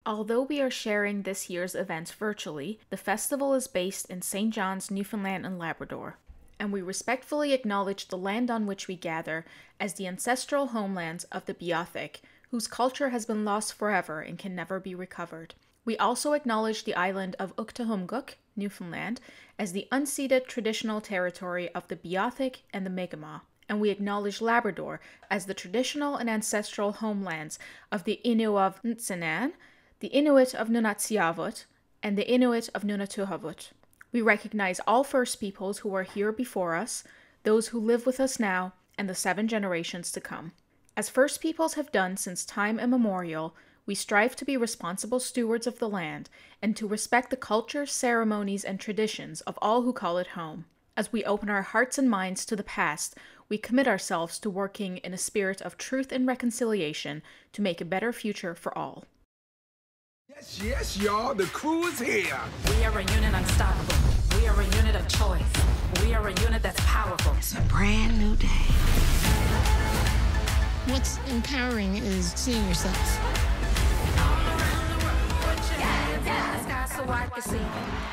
Although we are sharing this year's events virtually, the festival is based in St. John's, Newfoundland and Labrador, and we respectfully acknowledge the land on which we gather as the ancestral homelands of the Beothuk, whose culture has been lost forever and can never be recovered. We also acknowledge the island of Uktahumguk, Newfoundland, as the unceded traditional territory of the Beothuk and the Mi'kmaq, and we acknowledge Labrador as the traditional and ancestral homelands of the Innu of Ntsinan, the Inuit of Nunatsiavut, and the Inuit of Nunatuhavut. We recognize all First Peoples who are here before us, those who live with us now, and the 7 generations to come. As First Peoples have done since time immemorial, we strive to be responsible stewards of the land and to respect the cultures, ceremonies, and traditions of all who call it home. As we open our hearts and minds to the past, we commit ourselves to working in a spirit of truth and reconciliation to make a better future for all. Yes, yes, y'all, the crew is here. We are a unit unstoppable. We are a unit of choice. We are a unit that's powerful. It's a brand new day. What's empowering is seeing yourself.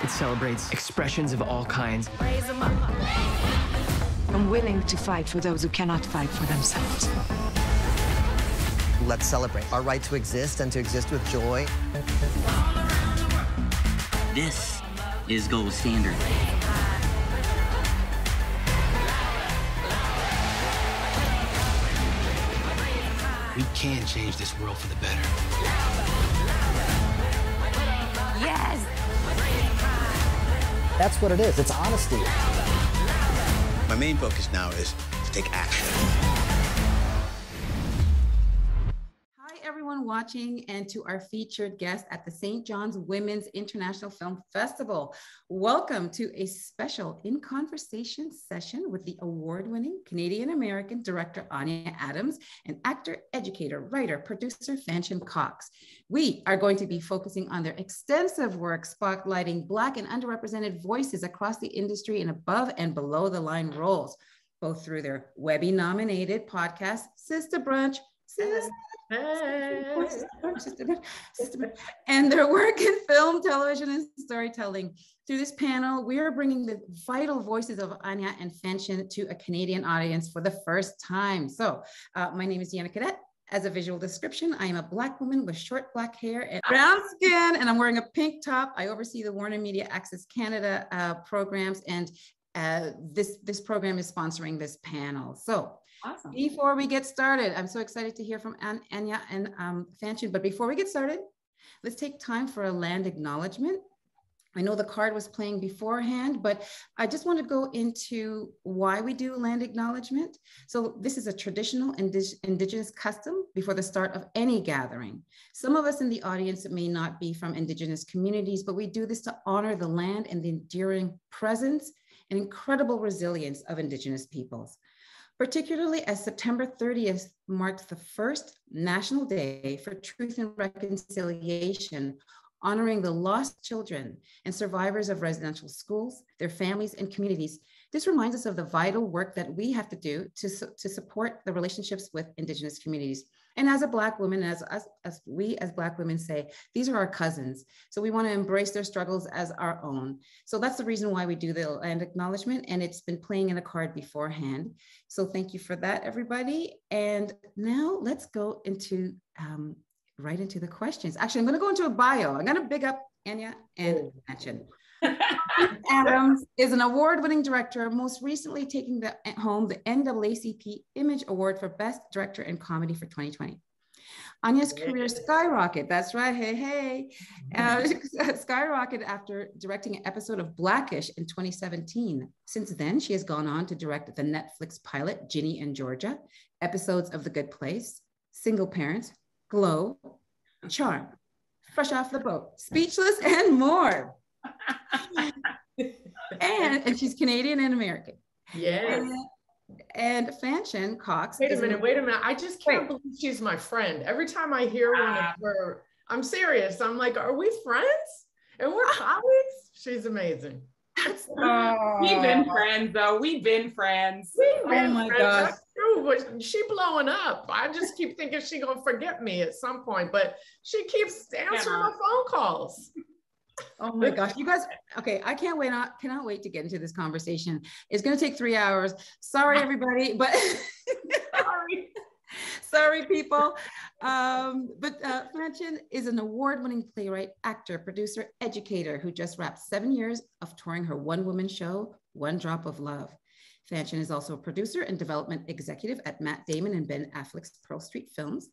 It celebrates expressions of all kinds. Raise them up. I'm willing to fight for those who cannot fight for themselves. Let's celebrate our right to exist and to exist with joy. This is gold standard. We can change this world for the better. Yes! That's what it is. It's honesty. My main focus now is to take action. Everyone watching, and to our featured guest at the St. John's Women's International Film Festival. Welcome to a special In Conversation session with the award-winning Canadian-American director Anya Adams and actor, educator, writer, producer Fanshen Cox. We are going to be focusing on their extensive work spotlighting Black and underrepresented voices across the industry in above and below the line roles, both through their Webby-nominated podcast, Sista Brunch, and their work in film, television, and storytelling. Through this panel, we are bringing the vital voices of Anya and Fanshen to a Canadian audience for the first time. So my name is Deanna Cadette. As a visual description, I am a Black woman with short black hair and brown skin, and I'm wearing a pink top. I oversee the WarnerMedia Access Canada programs, and this program is sponsoring this panel. So awesome. Before we get started, I'm so excited to hear from Anya and Fanshen, but before we get started, let's take time for a land acknowledgement. I know the card was playing beforehand, but I just want to go into why we do land acknowledgement. So this is a traditional Indigenous custom before the start of any gathering. Some of us in the audience may not be from Indigenous communities, but we do this to honor the land and the enduring presence and incredible resilience of Indigenous peoples. Particularly as September 30th marks the first National Day for Truth and Reconciliation, honoring the lost children and survivors of residential schools, their families and communities. This reminds us of the vital work that we have to do to support the relationships with Indigenous communities. And as a Black woman, as we as Black women say, these are our cousins. So we want to embrace their struggles as our own. So that's the reason why we do the land acknowledgement, and it's been playing in a card beforehand. So thank you for that, everybody. And now let's go into right into the questions. Actually, I'm going to go into a bio. I'm going to big up Anya and Fanshen. Adams is an award-winning director, most recently taking home the NAACP Image Award for Best Director in Comedy for 2020. Anya's career skyrocketed. That's right. Hey. Skyrocketed after directing an episode of Blackish in 2017. Since then, she has gone on to direct the Netflix pilot Ginny and Georgia, episodes of The Good Place, Single Parents, G.L.O.W, Charm, Fresh Off the Boat, Speechless, and more. and she's Canadian and American. Yes. And Fanshen Cox. Wait a minute. I just can't believe she's my friend. Every time I hear one of her, I'm serious. I'm like, are we friends? And we're colleagues? She's amazing. We've been friends, though. We've been friends. Oh my gosh. That's true. too, but she blowing up. I just keep thinking she gonna forget me at some point, but she keeps answering my phone calls. Oh my gosh, you guys, okay, I cannot wait to get into this conversation. It's gonna take 3 hours. Sorry, everybody, but sorry, people. Fanshen is an award-winning playwright, actor, producer, educator who just wrapped 7 years of touring her one-woman show, One Drop of Love. Fanshen is also a producer and development executive at Matt Damon and Ben Affleck's Pearl Street Films.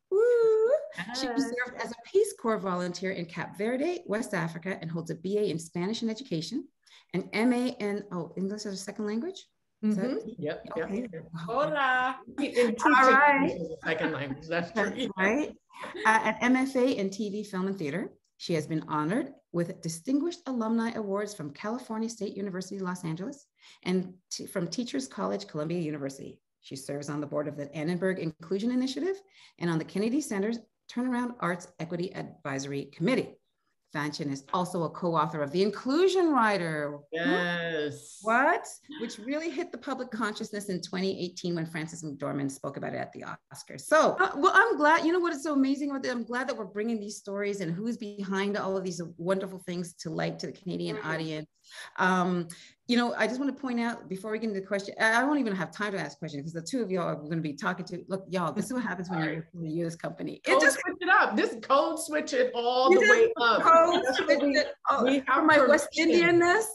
Woo! She served as a Peace Corps volunteer in Cape Verde, West Africa, and holds a BA in Spanish and Education, an MA in English as a second language. Yep. Okay. Hola. All right. Second language. That's true. Right. An MFA in TV, film, and theater. She has been honored with distinguished alumni awards from California State University, Los Angeles, and from Teachers College, Columbia University. She serves on the board of the Annenberg Inclusion Initiative and on the Kennedy Center's Turnaround Arts Equity Advisory Committee. Fanshen is also a co-author of The Inclusion Rider. Yes. What? Which really hit the public consciousness in 2018 when Frances McDormand spoke about it at the Oscars. So, well, I'm glad, you know what is so amazing about it? I'm glad that we're bringing these stories and who's behind all of these wonderful things to light to the Canadian audience. You know, I just want to point out before we get into the question, I won't even have time to ask questions because the two of y'all are going to be talking to, look, y'all, this is what happens when you work in the US company. It just switch it up. This code switch it all the way up. Code switch it. We have my West Indianness.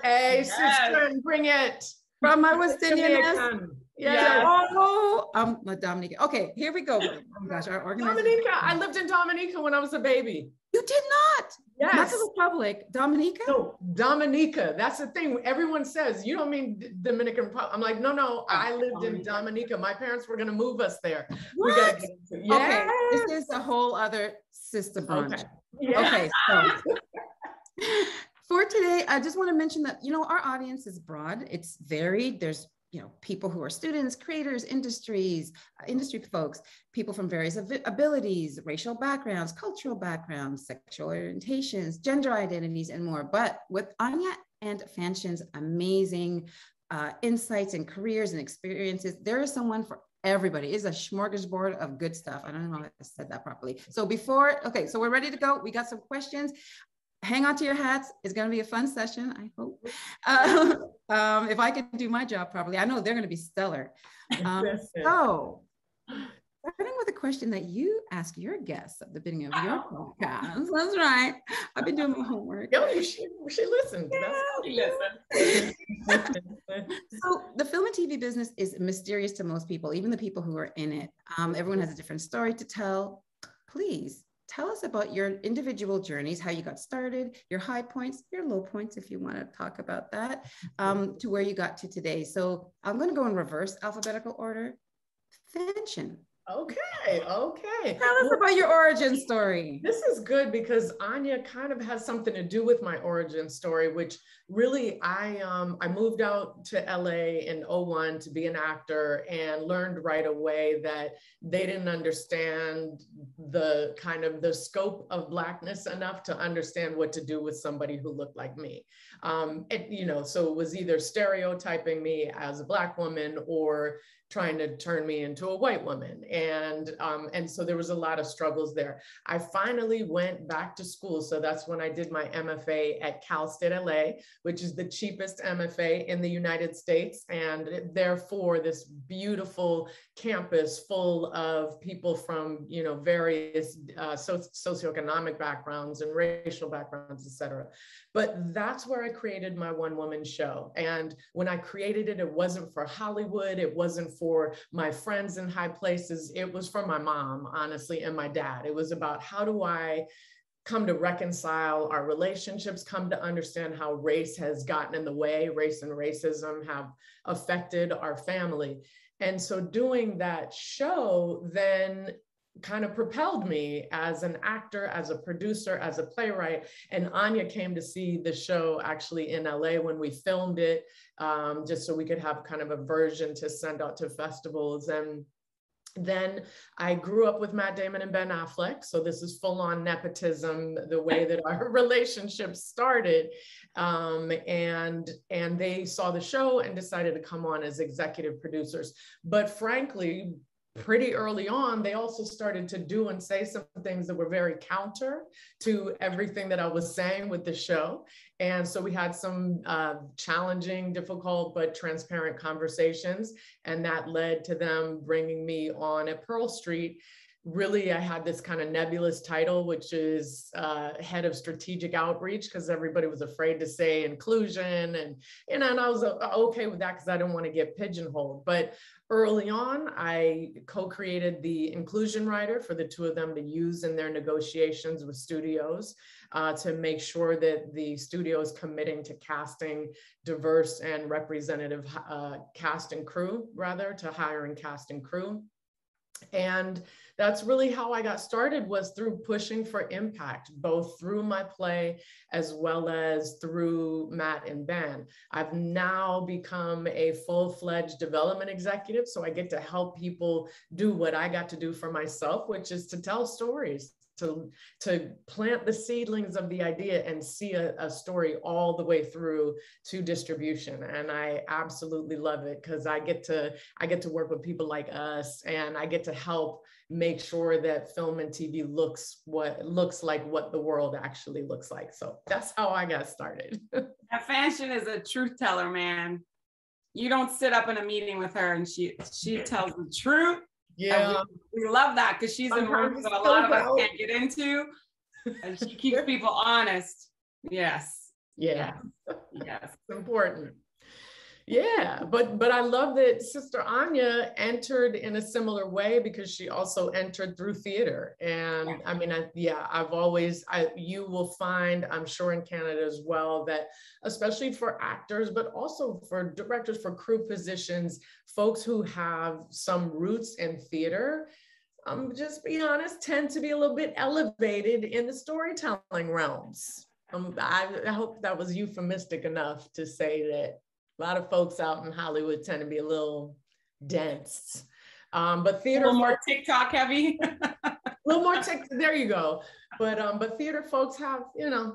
Hey, sister, bring it. From my West Indianness. Yeah. Oh, I'm Dominica. Okay, here we go. Oh my gosh, our organization. Dominica. I lived in Dominica when I was a baby. You did not? Yes. Not the Republic. Dominica? No, Dominica. That's the thing. Everyone says, you don't mean Dominican Republic. I'm like, no, I lived in Dominica. My parents were going to move us there. What? We gotta get into, Okay, this is a whole other Sista Brunch. Okay. Yeah. Okay, so for today, I just want to mention that, you know, our audience is broad. It's varied. There's, you know, people who are students, creators, industry folks, people from various abilities, racial backgrounds, cultural backgrounds, sexual orientations, gender identities, and more. But with Anya and Fanshen's amazing insights and careers and experiences, there is someone for everybody. It's a smorgasbord of good stuff. I don't know if I said that properly. So okay, so we're ready to go. We got some questions. Hang on to your hats. It's going to be a fun session, I hope. If I can do my job properly, I know they're going to be stellar. So, starting with a question that you ask your guests at the beginning of your podcast. That's right. I've been doing my homework. Yo, she listened. So, the film and TV business is mysterious to most people, even the people who are in it. Everyone has a different story to tell. Please tell us about your individual journeys, how you got started, your high points, your low points, if you want to talk about that, to where you got to today. So I'm going to go in reverse alphabetical order. Fanshen. Okay. Tell us about your origin story. This is good because Anya kind of has something to do with my origin story, which really I moved out to LA in 2001 to be an actor and learned right away that they didn't understand the kind of the scope of Blackness enough to understand what to do with somebody who looked like me. You know, so it was either stereotyping me as a Black woman or trying to turn me into a white woman. And so there was a lot of struggles there. I finally went back to school. So that's when I did my MFA at Cal State LA, which is the cheapest MFA in the United States. And therefore this beautiful campus full of people from, you know, various socioeconomic backgrounds and racial backgrounds, et cetera. But that's where I created my one-woman show. And when I created it, it wasn't for Hollywood. It wasn't for my friends in high places. It was for my mom, honestly, and my dad. It was about how do I come to reconcile our relationships, come to understand how race has gotten in the way, race and racism have affected our family. And so doing that show then kind of propelled me as an actor, as a producer, as a playwright. And Anya came to see the show actually in LA when we filmed it, just so we could have kind of a version to send out to festivals. And Then I grew up with Matt Damon and Ben Affleck. So this is full on nepotism, the way that our relationship started. And they saw the show and decided to come on as executive producers. But frankly, pretty early on, they also started to do and say some things that were very counter to everything that I was saying with the show. And so we had some challenging, difficult, but transparent conversations. And that led to them bringing me on at Pearl Street. Really, I had this kind of nebulous title, which is head of strategic outreach, because everybody was afraid to say inclusion. And I was okay with that because I didn't want to get pigeonholed. But early on, I co-created the inclusion rider for the two of them to use in their negotiations with studios to make sure that the studio is committing to casting diverse and representative cast and crew, rather, to hiring cast and crew. And that's really how I got started, was through pushing for impact, both through my play as well as through Matt and Ben. I've now become a full-fledged development executive, so I get to help people do what I got to do for myself, which is to tell stories, to plant the seedlings of the idea and see a story all the way through to distribution. And I absolutely love it because I get to work with people like us, and I get to help make sure that film and TV looks like what the world actually looks like. So that's how I got started. Fanshen is a truth teller, man. You don't sit up in a meeting with her and she tells the truth. Yeah, we love that because she's in rooms that a lot of us can't get into, and she keeps people honest. Yes. Yeah. Yes. It's important. Yeah, but I love that Sister Anya entered in a similar way because she also entered through theater. And I mean, you will find, I'm sure in Canada as well, that especially for actors, but also for directors, for crew positions, folks who have some roots in theater, just be honest, tend to be a little bit elevated in the storytelling realms. I hope that was euphemistic enough to say that a lot of folks out in Hollywood tend to be a little dense, but theater, a little more TikTok heavy, a little more TikTok. There you go. But theater folks have,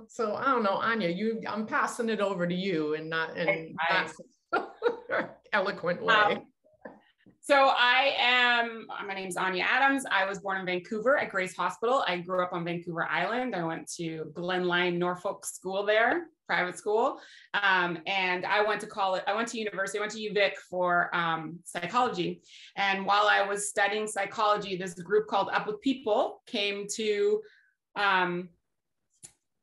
so I don't know, Anya, I'm passing it over to you, and not in not eloquent way. So my name's Anya Adams. I was born in Vancouver at Grace Hospital. I grew up on Vancouver Island. I went to Glen Lyon, Norfolk School there, private school. And I went to college, I went to university, I went to UVic for psychology. And while I was studying psychology, this group called Up With People came to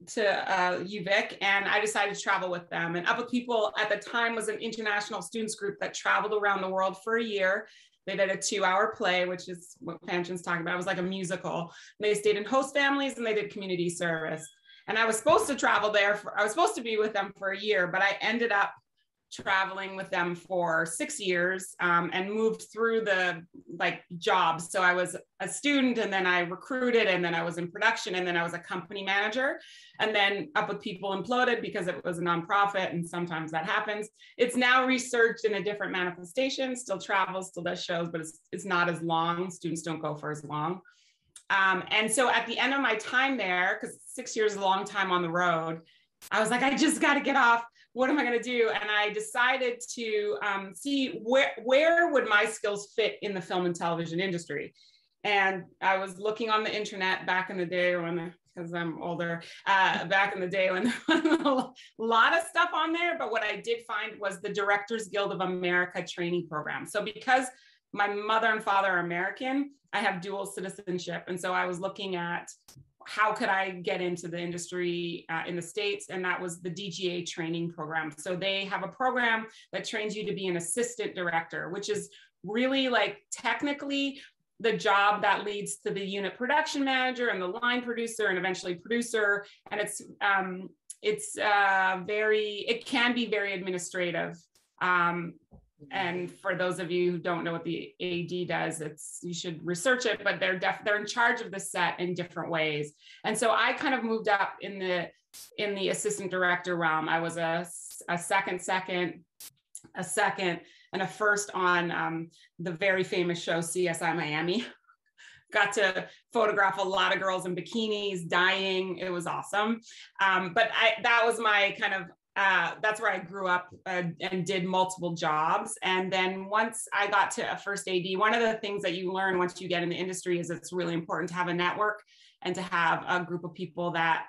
UVic, and I decided to travel with them. And Up With People at the time was an international students group that traveled around the world for a year. They did a 2-hour play, which is what Fanshen's talking about. It was like a musical. They stayed in host families and they did community service. And I was supposed to travel there I was supposed to be with them for a year, but I ended up traveling with them for 6 years and moved through the jobs. So I was a student, and then I recruited, and then I was in production, and then I was a company manager. And then Up With People imploded because it was a nonprofit, and sometimes that happens. It's now researched in a different manifestation, still travels, still does shows, but it's not as long. Students don't go for as long. And so at the end of my time there, because 6 years is a long time on the road, I was like, I just got to get off. What am I going to do? And I decided to see where would my skills fit in the film and television industry. And I was looking on the internet back in the day because I'm older, back in the day when there was a lot of stuff on there. But what I did find was the Directors Guild of America training program. So because my mother and father are American, I have dual citizenship. And so I was looking at how could I get into the industry in the States? And that was the DGA training program. So they have a program that trains you to be an assistant director, which is really technically the job that leads to the unit production manager and the line producer and eventually producer. And it can be very administrative. And for those of you who don't know what the AD does, you should research it, but they're in charge of the set in different ways. And so I kind of moved up in the assistant director realm. I was a second, and and a first on the very famous show CSI Miami. Got to photograph a lot of girls in bikinis dying. It was awesome. But that was my kind of, that's where I grew up and did multiple jobs. And then once I got to a first AD, one of the things that you learn once you get in the industry is it's really important to have a network and to have a group of people that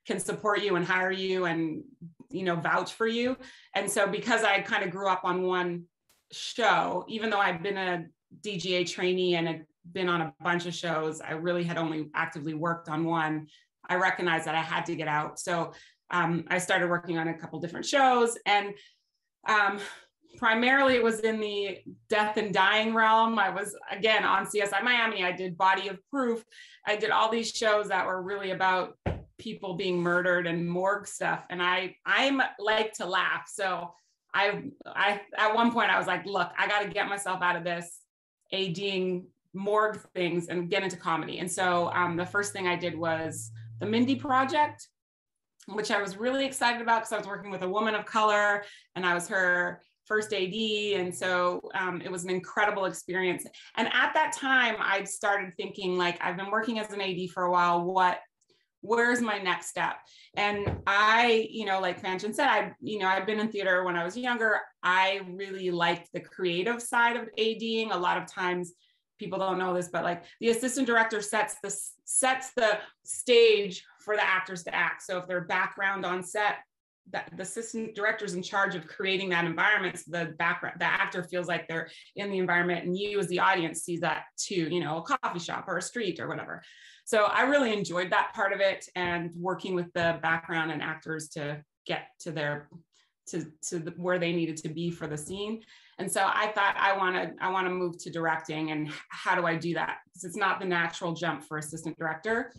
can support you and hire you and, you know, vouch for you. And so because I kind of grew up on one show, even though I've been a DGA trainee and had been on a bunch of shows, I really had only actively worked on one. I recognized that I had to get out. So I started working on a couple different shows, and primarily it was in the death and dying realm. I was, again, on CSI Miami. I did Body of Proof. I did all these shows that were really about people being murdered and morgue stuff. And I'm like to laugh. So I at one point I was like, look, I got to get myself out of this ADing morgue things and get into comedy. And so the first thing I did was the Mindy Project, which I was really excited about because I was working with a woman of color and I was her first AD. And so it was an incredible experience. And at that time, I started thinking, like, I've been working as an AD for a while. Where's my next step? And I, you know, like Fanshen said, I've been in theater when I was younger. I really liked the creative side of ADing. A lot of times people don't know this, but like the assistant director sets the stage for the actors to act. So if they're background on set, the assistant director is in charge of creating that environment. So the actor feels like they're in the environment, and you as the audience sees that too, you know, a coffee shop or a street or whatever. So I really enjoyed that part of it, and working with the background and actors to get to where they needed to be for the scene. And so I thought, I want to move to directing, and how do I do that? Because it's not the natural jump for assistant director.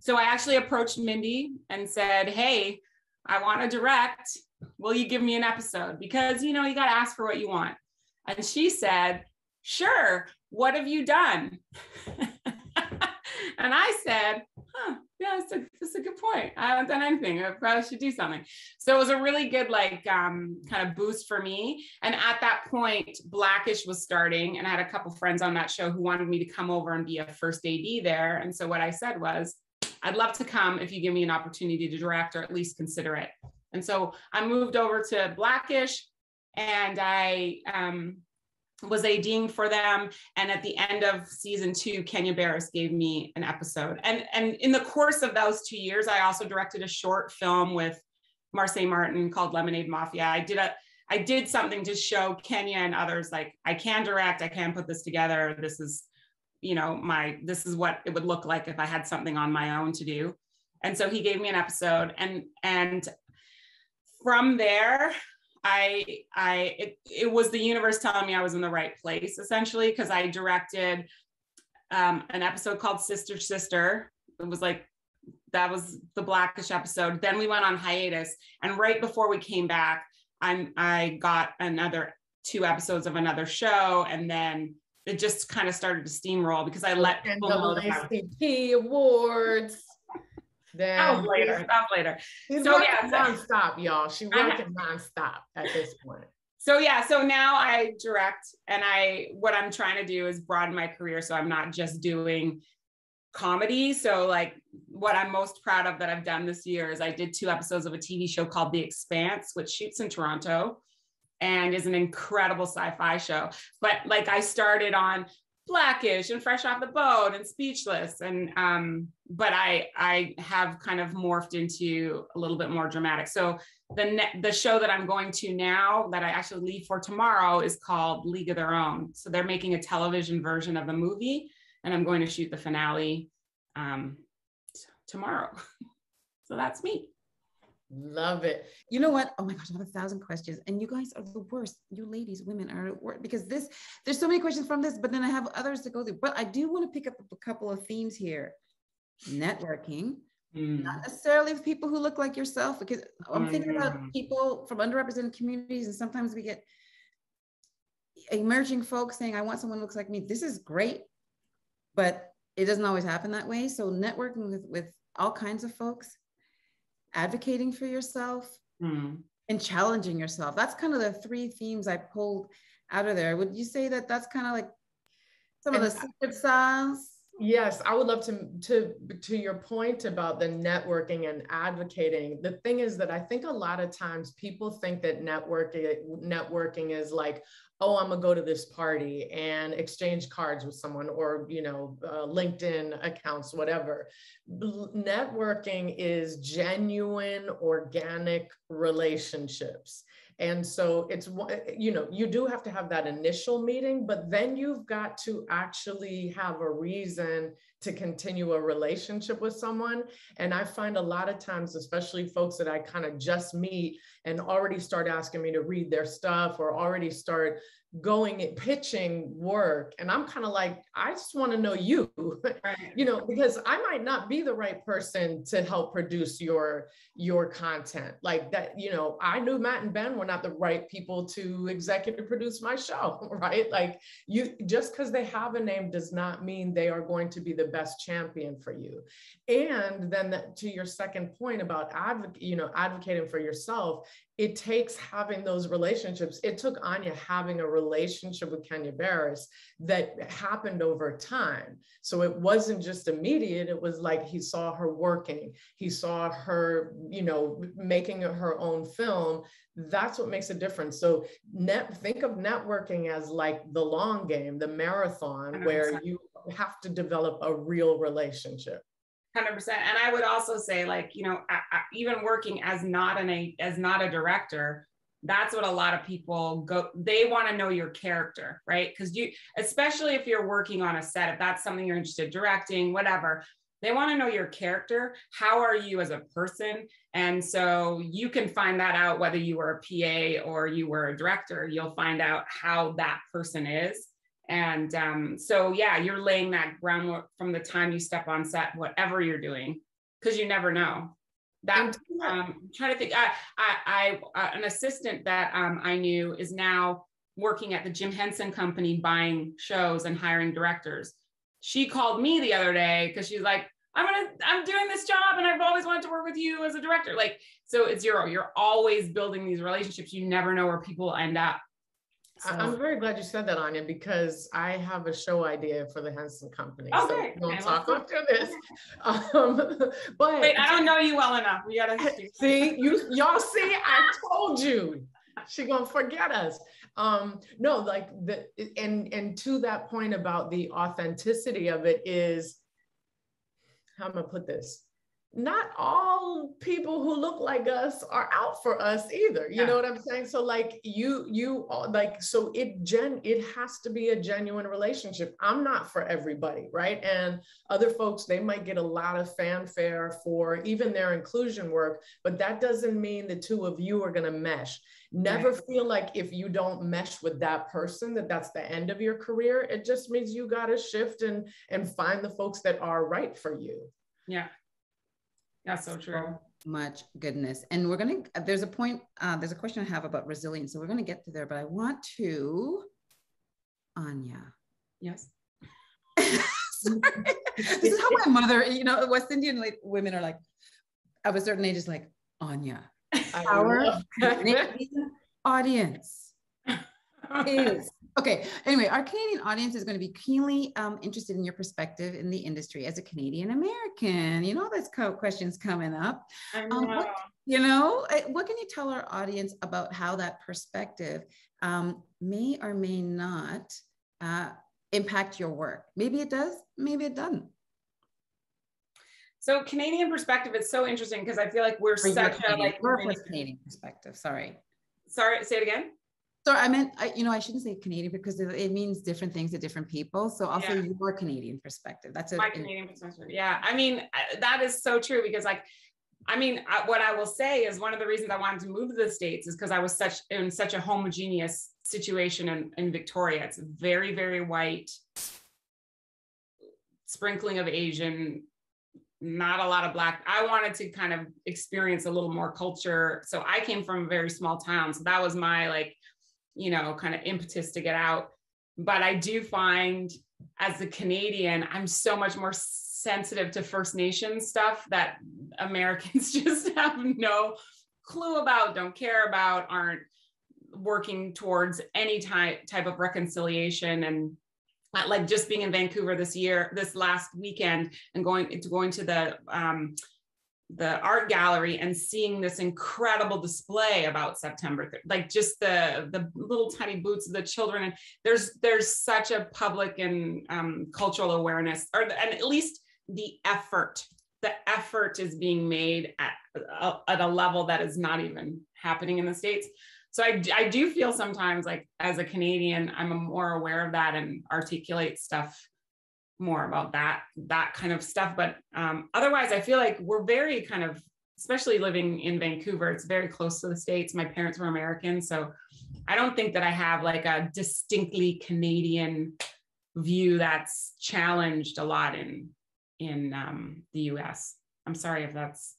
So I actually approached Mindy and said, hey, I want to direct. Will you give me an episode? Because, you know, you got to ask for what you want. And she said, sure. What have you done? And I said, yeah, that's a good point. I haven't done anything. I probably should do something. So it was a really good, like, kind of boost for me. And at that point, Blackish was starting, and I had a couple friends on that show who wanted me to come over and be a first AD there. And so what I said was, I'd love to come if you give me an opportunity to direct, or at least consider it. And so I moved over to Blackish, and I was ADing for them. And at the end of season 2, Kenya Barris gave me an episode. And in the course of those 2 years, I also directed a short film with Marseille Martin called Lemonade Mafia. I did something to show Kenya and others, like, I can direct, I can put this together. This is, you know, this is what it would look like if I had something on my own to do. And so he gave me an episode, and from there, it was the universe telling me I was in the right place, essentially, because I directed an episode called Sister Sister. It was like, that was the Blackish episode. Then we went on hiatus, and right before we came back, I got another 2 episodes of another show, and then it just kind of started to steamroll because I let people know that NAACP Awards. That was later. She's working nonstop, y'all. She's working nonstop at this point. So yeah, so now I direct, and what I'm trying to do is broaden my career, so I'm not just doing comedy. So like, what I'm most proud of that I've done this year is I did 2 episodes of a TV show called The Expanse, which shoots in Toronto and is an incredible sci-fi show. But like, I started on Blackish and Fresh Off the Boat and Speechless, and but I have kind of morphed into a little bit more dramatic. So the show that I'm going to now, that I actually leave for tomorrow, is called League of Their Own. So they're making a television version of the movie, and I'm going to shoot the finale tomorrow. So that's me. Love it. You know what? Oh my gosh, I have 1,000 questions, and you guys are the worst. You ladies, women are the worst, because there's so many questions from this, but then I have others to go through. But I do want to pick up a couple of themes here. Networking, not necessarily with people who look like yourself, because I'm thinking about people from underrepresented communities, and sometimes we get emerging folks saying, I want someone who looks like me. This is great, but it doesn't always happen that way. So networking with all kinds of folks, advocating for yourself, And challenging yourself. That's kind of the three themes I pulled out of there. Would you say that that's kind of like some of the secret sauce? Yes, I would love to your point about the networking and advocating. The thing is that I think a lot of times people think that networking is like, oh, I'm gonna go to this party and exchange cards with someone, or LinkedIn accounts, whatever. Networking is genuine, organic relationships. And so it's, you do have to have that initial meeting, but then you've got to actually have a reason to continue a relationship with someone. And I find a lot of times, especially folks that I kind of just meet and already start asking me to read their stuff, or already start going and pitching work. And I'm kind of like, I just want to know you, because I might not be the right person to help produce your content like that. I knew Matt and Ben were not the right people to executive produce my show, right? Like, just because they have a name does not mean they are going to be the best champion for you. And then to your second point about advocating for yourself, it takes having those relationships. It took Anya having a relationship with Kenya Barris that happened over time. So it wasn't just immediate. It was like he saw her working. He saw her, making her own film. That's what makes a difference. So think of networking as like the long game, the marathon, 100%. Where you have to develop a real relationship. 100%. And I would also say, like, even working as not a director, that's what a lot of people they want to know your character, right? Because especially if you're working on a set, if that's something you're interested in directing, whatever, they want to know your character. How are you as a person? And so you can find that out whether you were a PA or you were a director. You'll find out how that person is. And so, yeah, you're laying that groundwork from the time you step on set, whatever you're doing, because you never know. That I'm trying to think. An assistant that I knew is now working at the Jim Henson Company, buying shows and hiring directors. She called me the other day because she's like, I'm doing this job and I've always wanted to work with you as a director. Like, so you're always building these relationships. You never know where people will end up. So. I'm very glad you said that, Anya, because I have a show idea for the Henson Company. Okay. So we'll talk after this. But wait, I don't know you well enough. We gotta see y'all see. I told you, she gonna forget us. No, like and to that point about the authenticity of it is, how am I put this? Not all people who look like us are out for us either. You know what I'm saying? So like so it has to be a genuine relationship. I'm not for everybody, right? And other folks, they might get a lot of fanfare for even their inclusion work, but that doesn't mean the two of you are going to mesh. Never feel like if you don't mesh with that person, that's the end of your career. It just means you got to shift and find the folks that are right for you. Yeah. That's so true. So much goodness. And there's a question I have about resilience. So we're going to get to there, but I want to, Anya. Yes. Sorry. This is how my mother, West Indian women are like, of a certain age is like, Anya, our Canadian audience is, okay. Anyway, our Canadian audience is going to be keenly interested in your perspective in the industry as a Canadian American. That's questions coming up. I know. What can you tell our audience about how that perspective may or may not impact your work? Maybe it does, maybe it doesn't. So Canadian perspective, it's so interesting because I feel like we're such a Canadian perspective. Sorry, say it again. So I meant, I shouldn't say Canadian because it means different things to different people. So I'll say your Canadian perspective. That's my Canadian perspective. Yeah. I mean, that is so true because what I will say is one of the reasons I wanted to move to the States is because I was in such a homogeneous situation in Victoria. It's very, very white, sprinkling of Asian, not a lot of Black. I wanted to kind of experience a little more culture. So I came from a very small town. So that was my kind of impetus to get out. But I do find as a Canadian, I'm so much more sensitive to First Nations stuff that Americans just have no clue about, don't care about, aren't working towards any type of reconciliation. And like just being in Vancouver this last weekend, and going to the art gallery and seeing this incredible display about September 3rd, like just the little tiny boots of the children. And there's such a public and cultural awareness, and at least the effort is being made at a level that is not even happening in the States. So I do feel sometimes like as a Canadian, I'm more aware of that and articulate stuff more about that kind of stuff. But otherwise, I feel like we're very kind of, especially living in Vancouver, it's very close to the States. My parents were American, so I don't think that I have like a distinctly Canadian view that's challenged a lot in the US. I'm sorry if that's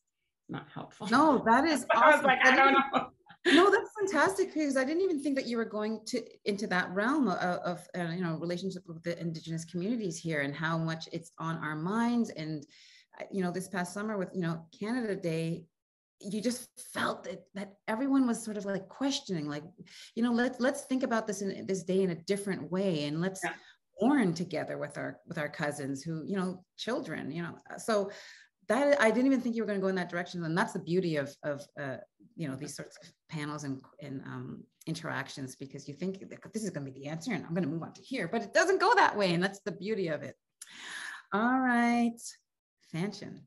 not helpful. No, that is awesome. I was like, I don't know. No, that's fantastic, because I didn't even think that you were going into that realm of relationship with the Indigenous communities here and how much it's on our minds. And this past summer with Canada Day, you just felt that everyone was sort of like questioning, like, let's think about this day in a different way, and let's mourn together with our cousins who children. So that, I didn't even think you were going to go in that direction. And that's the beauty of these sorts of panels and interactions, because you think this is going to be the answer and I'm going to move on to here, but it doesn't go that way. And that's the beauty of it. All right, Fanshen.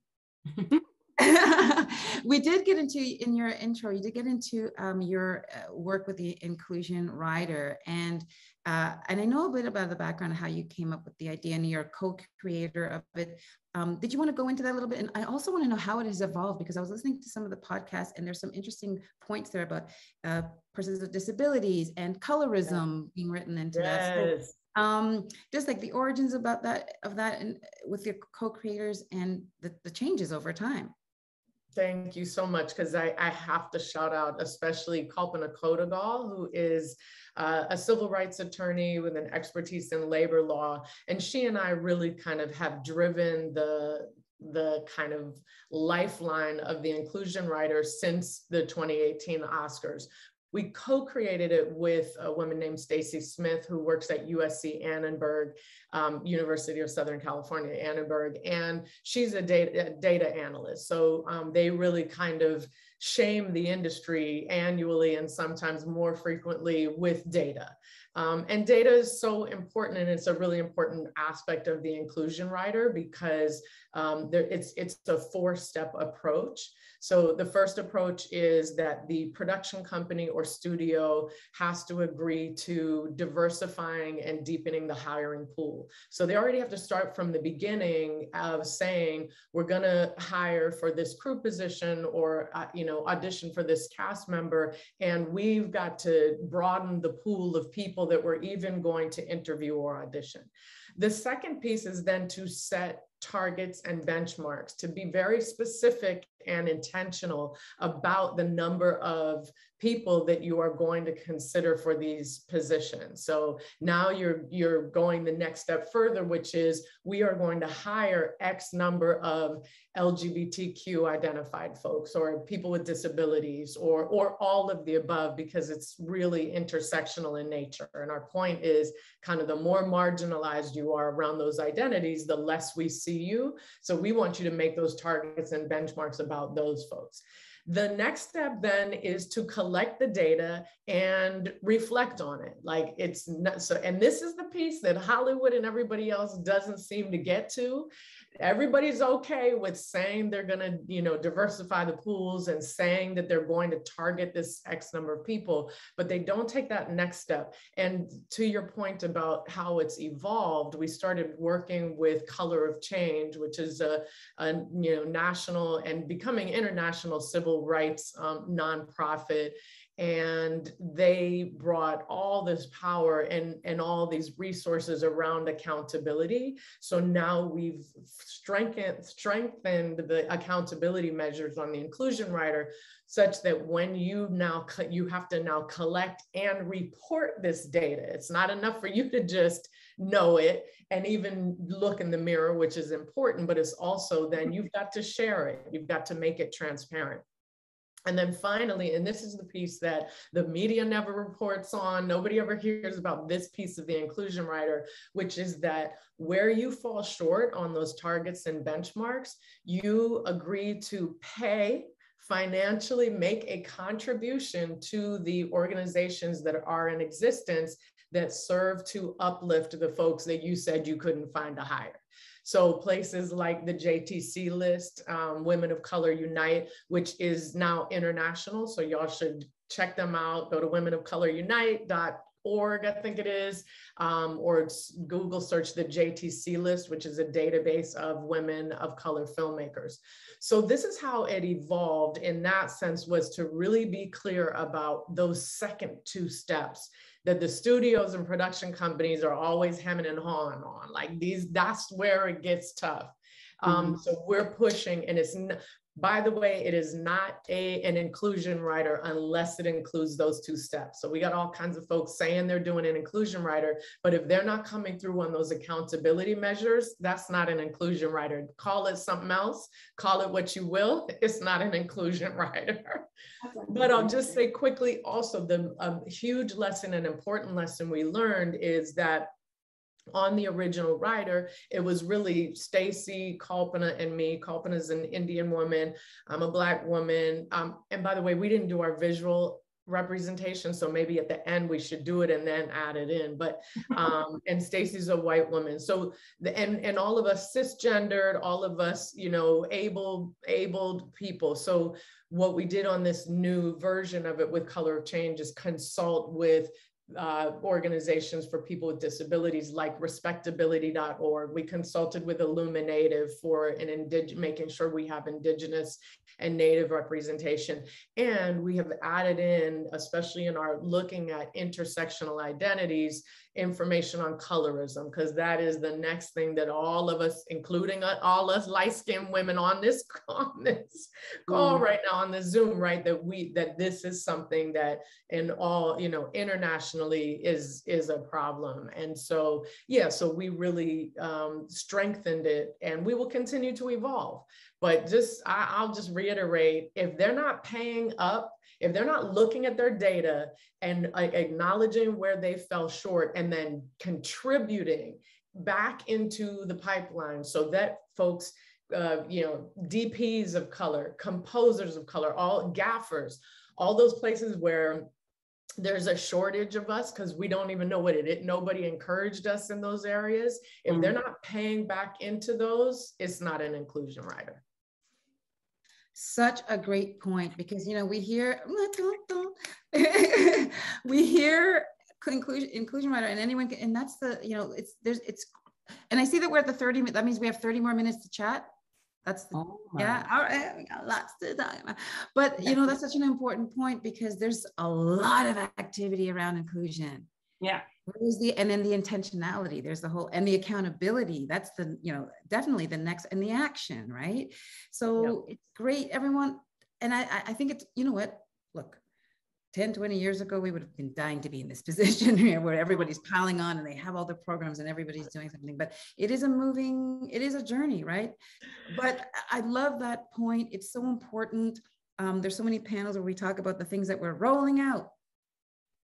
We did get into, in your intro, you did get into your work with the inclusion rider, and I know a bit about the background of how you came up with the idea, and you're a co-creator of it. Did you want to go into that a little bit? And I also want to know how it has evolved, because I was listening to some of the podcasts and there's some interesting points there about persons with disabilities and colorism being written into that. So, just like the origins of that and with your co-creators and the changes over time. Thank you so much, because I have to shout out especially Kalpana Kodagal, who is a civil rights attorney with an expertise in labor law. And she and I really kind of have driven the kind of lifeline of the inclusion rider since the 2018 Oscars. We co-created it with a woman named Stacy Smith, who works at USC Annenberg, University of Southern California, Annenberg, and she's a data analyst. So they really kind of shame the industry annually and sometimes more frequently with data. And data is so important, and it's a really important aspect of the inclusion rider, because it's a 4-step approach. So the first approach is that the production company or studio has to agree to diversifying and deepening the hiring pool. So they already have to start from the beginning of saying, we're going to hire for this crew position or audition for this cast member, and we've got to broaden the pool of people that we're even going to interview or audition. The second piece is then to set targets and benchmarks, to be very specific and intentional about the number of people that you are going to consider for these positions. So now you're going the next step further, which is we are going to hire X number of LGBTQ identified folks or people with disabilities or all of the above, because it's really intersectional in nature. And our point is kind of the more marginalized you are around those identities, the less we see you. So we want you to make those targets and benchmarks about those folks. The next step then is to collect the data and reflect on it. Like it's not so, and this is the piece that Hollywood and everybody else doesn't seem to get to. Everybody's okay with saying they're going to, diversify the pools and saying that they're going to target this X number of people, but they don't take that next step. And to your point about how it's evolved, we started working with Color of Change, which is a national and becoming international civil rights nonprofit. And they brought all this power and all these resources around accountability. So now we've strengthened the accountability measures on the inclusion rider, such that when you have to now collect and report this data. It's not enough for you to just know it and even look in the mirror, which is important, but it's also then you've got to share it. You've got to make it transparent. And then finally, and this is the piece that the media never reports on, nobody ever hears about this piece of the inclusion rider, which is that where you fall short on those targets and benchmarks, you agree to pay financially, make a contribution to the organizations that are in existence that serve to uplift the folks that you said you couldn't find to hire. So places like the JTC list, Women of Color Unite, which is now international. So y'all should check them out. Go to womenofcolorunite.org, I think it is, or Google search the JTC list, which is a database of women of color filmmakers. So this is how it evolved in that sense, was to really be clear about those second two steps that the studios and production companies are always hemming and hawing on. Like that's where it gets tough. So we're pushing, and by the way, it is not an inclusion rider unless it includes those two steps. So we got all kinds of folks saying they're doing an inclusion rider, but if they're not coming through on those accountability measures, that's not an inclusion rider. Call it something else, call it what you will, it's not an inclusion rider. But I'll just say quickly also, the huge lesson, an important lesson we learned is that on the original rider, it was really Stacy, Kalpana, and me. Kalpana is an Indian woman. I'm a Black woman. And by the way, we didn't do our visual representation, so maybe at the end we should do it and then add it in. But and Stacy's a white woman. So and all of us cisgendered, all of us, you know, abled people. So what we did on this new version of it with Color of Change is consult with organizations for people with disabilities like respectability.org. We consulted with Illuminative for making sure we have Indigenous and Native representation. And we have added in, especially in our looking at intersectional identities, information on colorism, because that is the next thing that all of us, including all us light-skinned women on this call right now on the Zoom, right, that this is something that in all, you know, internationally is a problem. And so, yeah, so we really strengthened it, and we will continue to evolve. But I'll just reiterate, if they're not paying up, if they're not looking at their data and acknowledging where they fell short and then contributing back into the pipeline so that folks, you know, DPs of color, composers of color, all gaffers, all those places where there's a shortage of us because we don't even know what it is. Nobody encouraged us in those areas. If they're not paying back into those, it's not an inclusion rider. Such a great point, because, you know, we hear, we hear inclusion rider, and anyone can, and that's the, you know, and I see that we're at the 30 minutes, that means we have 30 more minutes to chat. That's the, yeah, all right, we got lots to talk about. But, you know, that's such an important point, because there's a lot of activity around inclusion. Yeah. And then the intentionality, there's the whole, and the accountability, that's the, you know, definitely the next, and the action, right? So it's great, everyone. And I think it's, you know what, look, 10, 20 years ago, we would have been dying to be in this position here where everybody's piling on and they have all the programs and everybody's doing something, but it is a journey, right? But I love that point. It's so important. There's so many panels where we talk about the things that we're rolling out,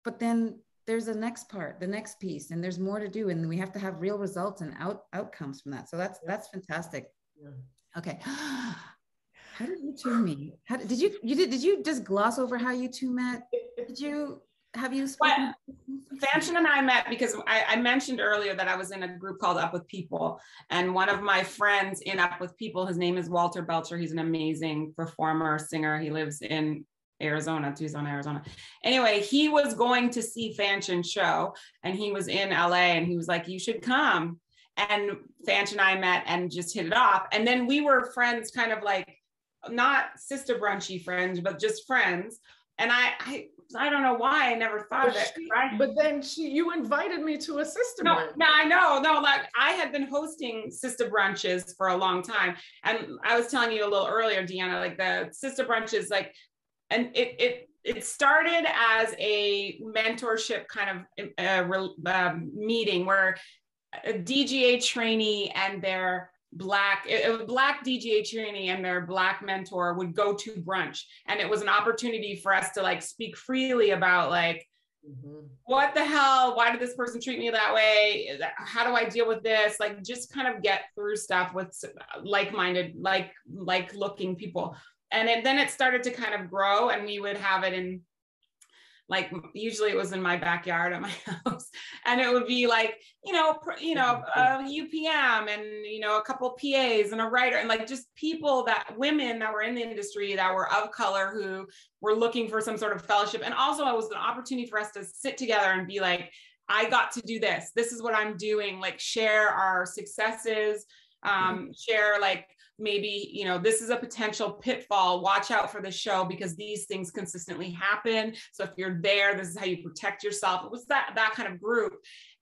but then there's the next part, the next piece, and there's more to do, and we have to have real results and outcomes from that. So that's fantastic. Yeah. Okay. How did you two meet? Did you just gloss over how you two met? Have you spoken? Fanshen and I met because I mentioned earlier that I was in a group called Up With People, and one of my friends in Up With People, his name is Walter Belcher. He's an amazing performer, singer. He lives in Tucson, Arizona. Anyway, he was going to see Fanshen's show, and he was in LA, and he was like, you should come. And Fanshen and I met and just hit it off. And then we were friends, kind of like, not Sista Brunchy friends, but just friends. And I don't know why I never thought of it. Right? But then you invited me to a Sista Brunch. No, I know. No, like I had been hosting Sista Brunches for a long time. And I was telling you a little earlier, Deanna, like the Sista Brunches, like, and it started as a mentorship kind of meeting where a DGA trainee and their Black DGA trainee and their Black mentor would go to brunch. And it was an opportunity for us to like speak freely about like, what the hell, why did this person treat me that way? How do I deal with this? Like just kind of get through stuff with like-minded, like looking people. And then it started to kind of grow, and we would have it in, like, usually it was in my backyard at my house, and it would be like, UPM and, a couple of PAs and a writer, and like just women that were in the industry that were of color who were looking for some sort of fellowship. And also it was an opportunity for us to sit together and be like, I got to do this. This is what I'm doing. Like share our successes, share like, maybe, this is a potential pitfall. Watch out for the show because these things consistently happen. So if you're there, this is how you protect yourself. It was that kind of group.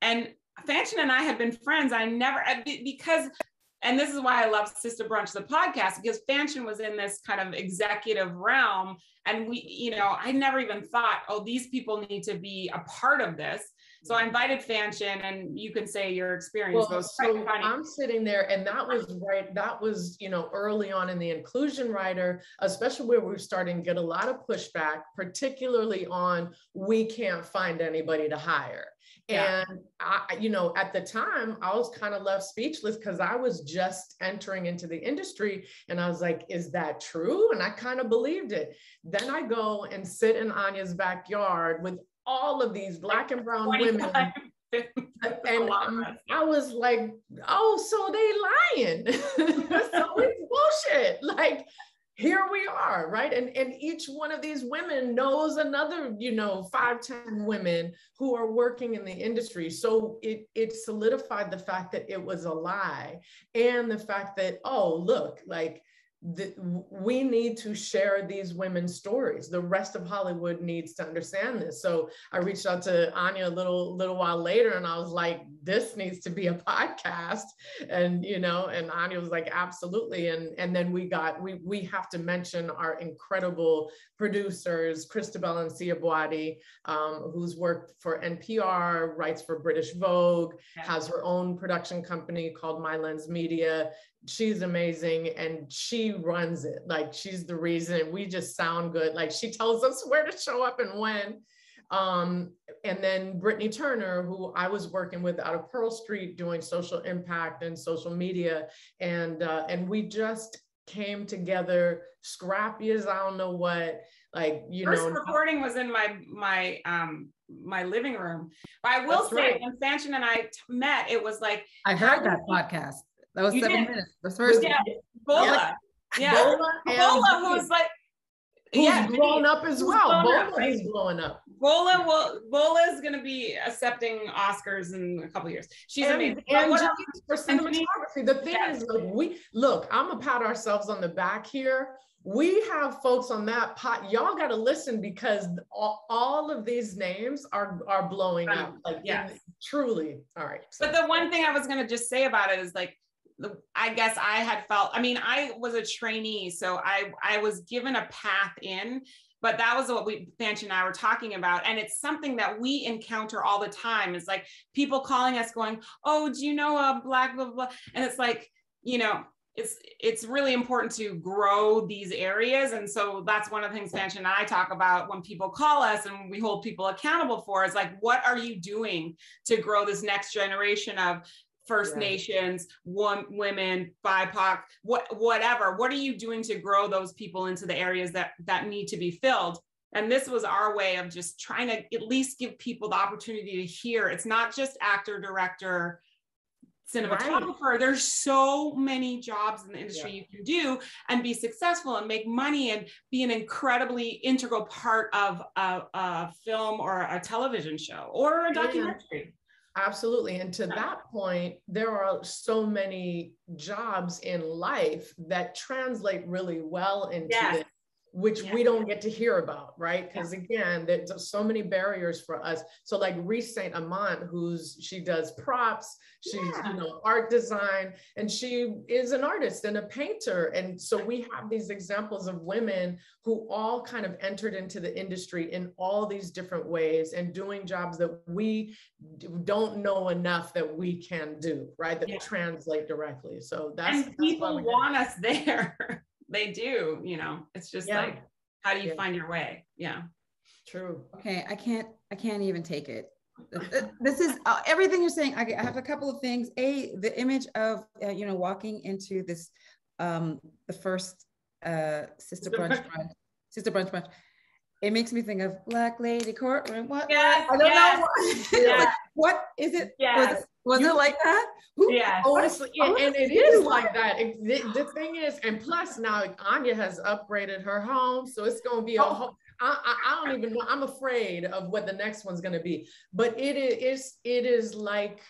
And Fanshen and I had been friends. And this is why I love Sista Brunch, the podcast, because Fanshen was in this kind of executive realm. And I never even thought, oh, these people need to be a part of this. So I invited Fanshen, and you can say your experience. Well, so I'm sitting there, and that was right. That was, early on in the inclusion writer, especially where we were starting to get a lot of pushback, particularly on we can't find anybody to hire. Yeah. And I, at the time, I was kind of left speechless because I was just entering into the industry, and I was like, is that true? And I kind of believed it. Then I go and sit in Anya's backyard with all of these Black and brown women. And I was like, oh, so they lying. So it's bullshit. Like, here we are, right? And each one of these women knows another, 5, 10 women who are working in the industry. So it solidified the fact that it was a lie, and the fact that, oh, look, like, we need to share these women's stories. The rest of Hollywood needs to understand this. So I reached out to Anya a little while later, and I was like, this needs to be a podcast. And, and Anya was like, absolutely. And then we have to mention our incredible producers, Christabel and Sia Boadi, who's worked for NPR, writes for British Vogue, has her own production company called My Lens Media. She's amazing, and she runs it. Like, she's the reason we just sound good. Like, she tells us where to show up and when. And then Brittany Turner, who I was working with out of Pearl Street doing social impact and social media. And we just came together, scrappy as I don't know what, like, First recording was in my living room. But I will say, when Fanshen and I met, it was like, I heard that podcast. That was 7 minutes. The first one. Bola. Bola, who's like, who's grown up as well. Bola is blowing up. Bola is going to be accepting Oscars in a couple of years. She's amazing. And for cinematography, the thing is, like, I'm gonna pat ourselves on the back here. We have folks on that pot. Y'all got to listen, because all of these names are blowing up. Like, truly. All right. But the one thing I was going to just say about it is, like, I guess I had felt, I was a trainee, so I was given a path in, but that was what Fanshen and I were talking about. And it's something that we encounter all the time. It's like people calling us going, oh, do you know a Black, blah, blah, blah. And it's like, it's really important to grow these areas. And so that's one of the things Fanshen and I talk about when people call us and we hold people accountable for, is like, what are you doing to grow this next generation of First Nations, women, BIPOC, whatever. What are you doing to grow those people into the areas that need to be filled? And this was our way of just trying to at least give people the opportunity to hear. It's not just actor, director, cinematographer. Right. There's so many jobs in the industry you can do and be successful and make money and be an incredibly integral part of a film or a television show or a documentary. Absolutely. And to that point, there are so many jobs in life that translate really well into this, which we don't get to hear about, right? Because again, there's so many barriers for us. So like Reese St. Amant, she does props, she's, you know, art design, and she is an artist and a painter. And so we have these examples of women who all kind of entered into the industry in all these different ways and doing jobs that we don't know enough that we can do, right? That translate directly. So that's people want us there. They do, you know, it's just like, how do you find your way? Yeah. True. Okay. I can't even take it. This is everything you're saying. I have a couple of things. The image of, you know, walking into this, the first Sista Brunch. It makes me think of Black Lady Courtroom. What? Yes, I don't know what. Like, what is it? Yes. Was it like that? Yeah. Honestly, and it is like that. The thing is, and plus now Anya has upgraded her home, so it's going to be a whole. I don't even know. I'm afraid of what the next one's going to be. But it is like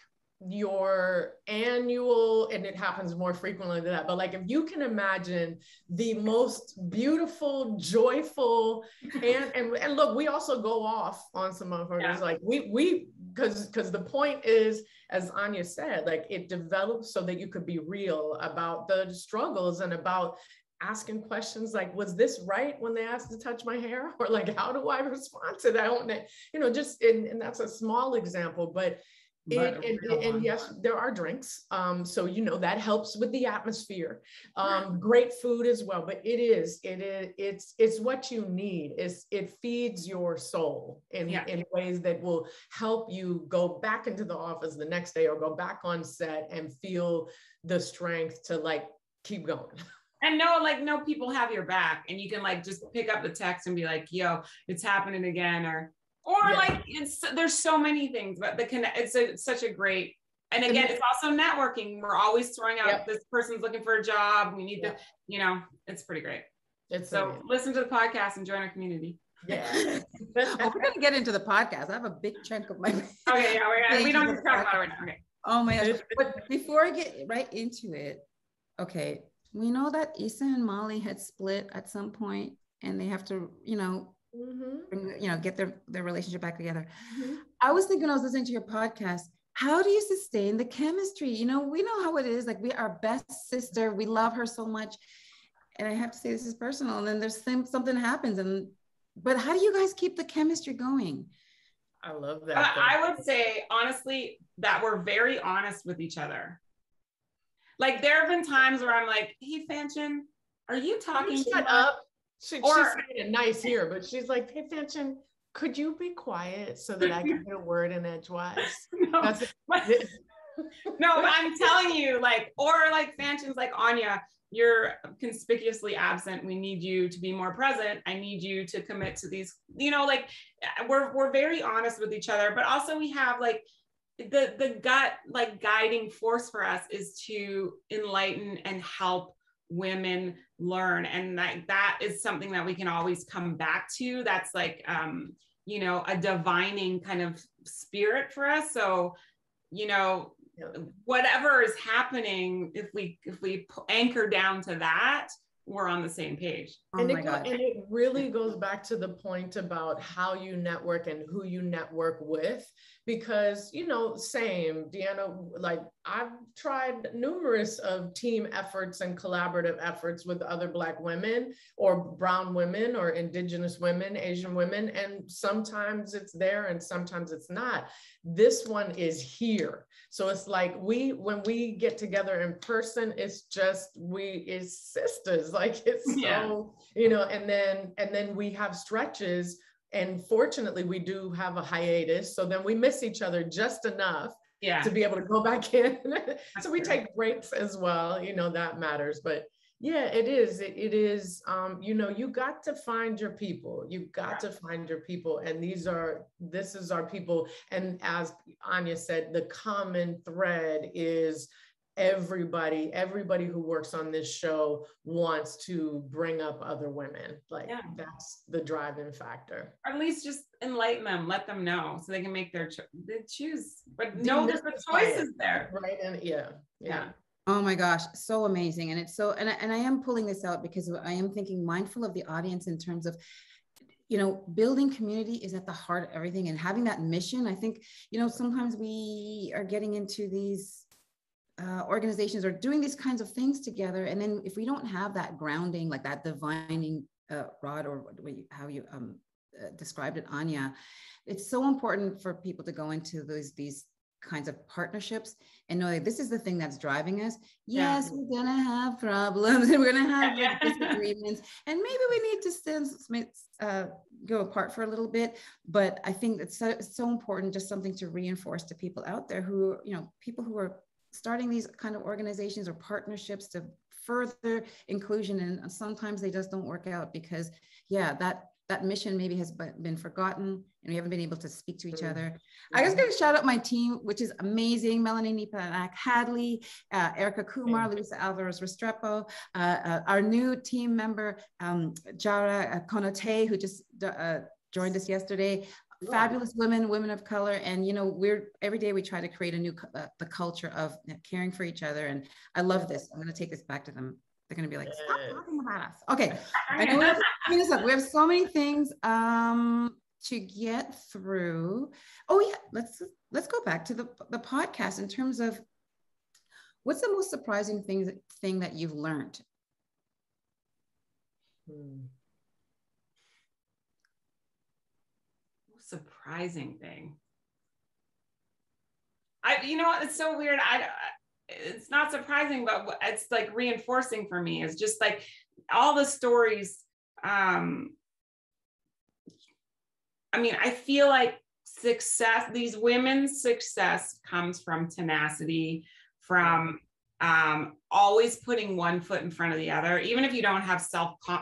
your annual, and it happens more frequently than that, but like if you can imagine the most beautiful, joyful, and look, we also go off on some of her, like we because the point is, as Anya said, like it develops so that you could be real about the struggles and about asking questions like, was this right when they asked to touch my hair? Or like, how do I respond to that? You know, just, and that's a small example, but and yes, there are drinks. So, you know, that helps with the atmosphere. Great food as well, but it's what you need. It feeds your soul in ways that will help you go back into the office the next day or go back on set and feel the strength to like keep going. And know people have your back, and you can like just pick up the text and be like, yo, it's happening again, or like there's so many things, but it's such a great, and again, it's also networking. We're always throwing out this person's looking for a job. We need to, you know, it's pretty great. So listen to the podcast and join our community. Yeah. Well, we're going to get into the podcast. I have a big chunk of my. Okay. Yeah. We don't have to talk about it right now. Okay. Oh my gosh. But before I get right into it, okay. We know that Issa and Molly had split at some point, and they have to, you know, get their relationship back together. I was listening to your podcast. How do you sustain the chemistry? You know, we know how it is. Like, we are our best sister. We love her so much. And I have to say, this is personal. And then there's something happens. But how do you guys keep the chemistry going? I love that. I would say, honestly, that we're very honest with each other. Like, there have been times where I'm like, hey, Fanshen, are you talking? Shut up. She's saying it nice here, but she's like, hey, Fanshen, could you be quiet so that I can get a word in edgewise? No, I'm telling you, like, or like Fanshen's like, Anya, you're conspicuously absent. We need you to be more present. I need you to commit to these, you know, like we're very honest with each other, but also we have like, the gut like guiding force for us is to enlighten and help women learn, and that is something that we can always come back to. That's like you know, a divining kind of spirit for us. So, you know, whatever is happening, if we anchor down to that, we're on the same page. And it really goes back to the point about how you network and who you network with, because, you know, same, Deanna, like I've tried numerous of team efforts and collaborative efforts with other Black women or brown women or Indigenous women, Asian women, and sometimes it's there and sometimes it's not. This one is here. So it's like when we get together in person, it's just, it's sisters, like it's so, you know, and then we have stretches, and fortunately we do have a hiatus. So then we miss each other just enough to be able to go back in. So we take breaks as well, you know, that matters. But yeah, it is, you know, you got to find your people. You got to find your people. And this is our people. And as Anya said, the common thread is everybody who works on this show wants to bring up other women. Like that's the driving factor. Or at least just enlighten them, let them know so they can make their choose. But know that the choice is there. Right. And yeah. Oh my gosh, so amazing. And it's so, and I am pulling this out because I am thinking mindful of the audience in terms of, you know, building community is at the heart of everything, and having that mission. I think, you know, sometimes we are getting into these organizations or doing these kinds of things together. And then if we don't have that grounding, like that divining rod, or how you described it, Anya, it's so important for people to go into these kinds of partnerships and know that this is the thing that's driving us. Yes, we're gonna have problems and we're gonna have like disagreements, and maybe we need to go apart for a little bit. But I think it's so important, just something to reinforce to people out there who, you know, people who are starting these kind of organizations or partnerships to further inclusion, and sometimes they just don't work out because that mission maybe has been forgotten and we haven't been able to speak to each other. I was going to shout out my team, which is amazing: Melanie Nipanak Hadley, Erica Kumar, Luisa Alvarez Restrepo, our new team member, Jara Konote, who just joined us yesterday. Fabulous women of color. And, you know, every day we try to create a new, the culture of caring for each other. And I love this. I'm going to take this back to them. They're going to be like, stop talking about us. Okay. I know we have so many things to get through. Oh yeah. Let's go back to the podcast in terms of what's the most surprising thing that you've learned? Surprising thing. You know what? It's so weird. It's not surprising, but it's like reinforcing for me. Is just like all the stories. I mean, I feel like success, these women's success comes from tenacity, from always putting one foot in front of the other, even if you don't have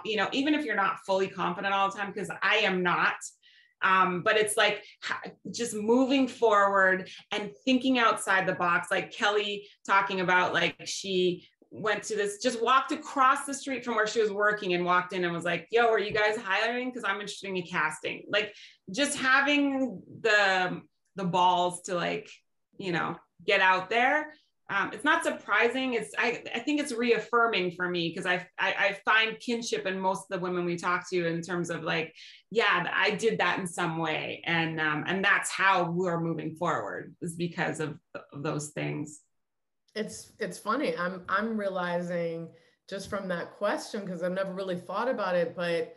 you know, even if you're not fully confident all the time, because I am not. But it's like just moving forward and thinking outside the box, like Kelly talking about, like she went to just walked across the street from where she was working and walked in and was like, yo, are you guys hiring? Because I'm interested in casting. Like just having the balls to, like, you know, get out there. It's not surprising. I think it's reaffirming for me, because I find kinship in most of the women we talk to in terms of like, yeah, I did that in some way. And that's how we're moving forward, is because of those things. It's funny. I'm realizing just from that question, because I've never really thought about it, but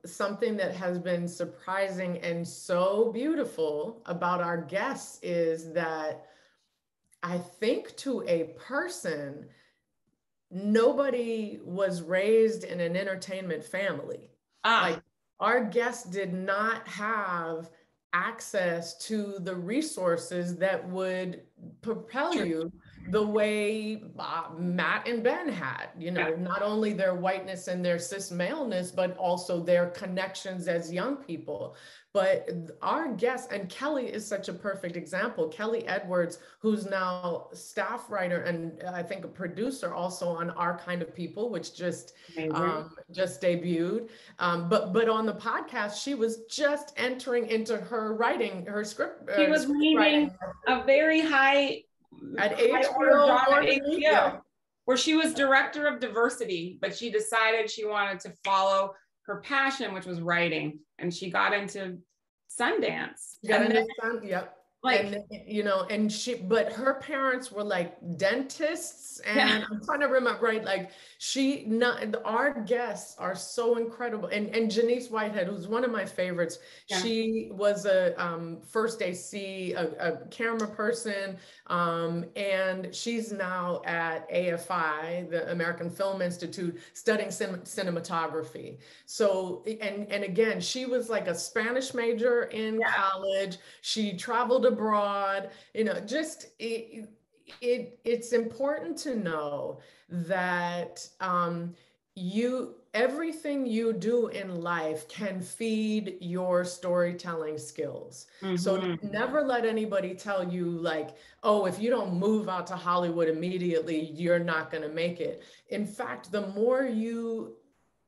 something that has been surprising and so beautiful about our guests is that I think to a person, nobody was raised in an entertainment family. Like our guests did not have access to the resources that would propel you the way Matt and Ben had, you know, not only their whiteness and their cis maleness, but also their connections as young people. But our guest, and Kelly is such a perfect example, Kelly Edwards, who's now staff writer and I think a producer also on Our Kind of People, which just debuted. But on the podcast, she was just entering into her writing, her script. She was reading a very high at HBO, where she was director of diversity, but she decided she wanted to follow her passion, which was writing, and she got into Sundance. And you know, but her parents were like dentists, and I'm trying to remember, right? Like our guests are so incredible. And Janiece Whitehead, who's one of my favorites, she was a first AC, a camera person, and she's now at AFI, the American Film Institute, studying cinematography. So, and again, she was like a Spanish major in college. She traveled abroad, you know, just it's important to know that everything you do in life can feed your storytelling skills. So never let anybody tell you like, oh, if you don't move out to Hollywood immediately, you're not going to make it. In fact, the more you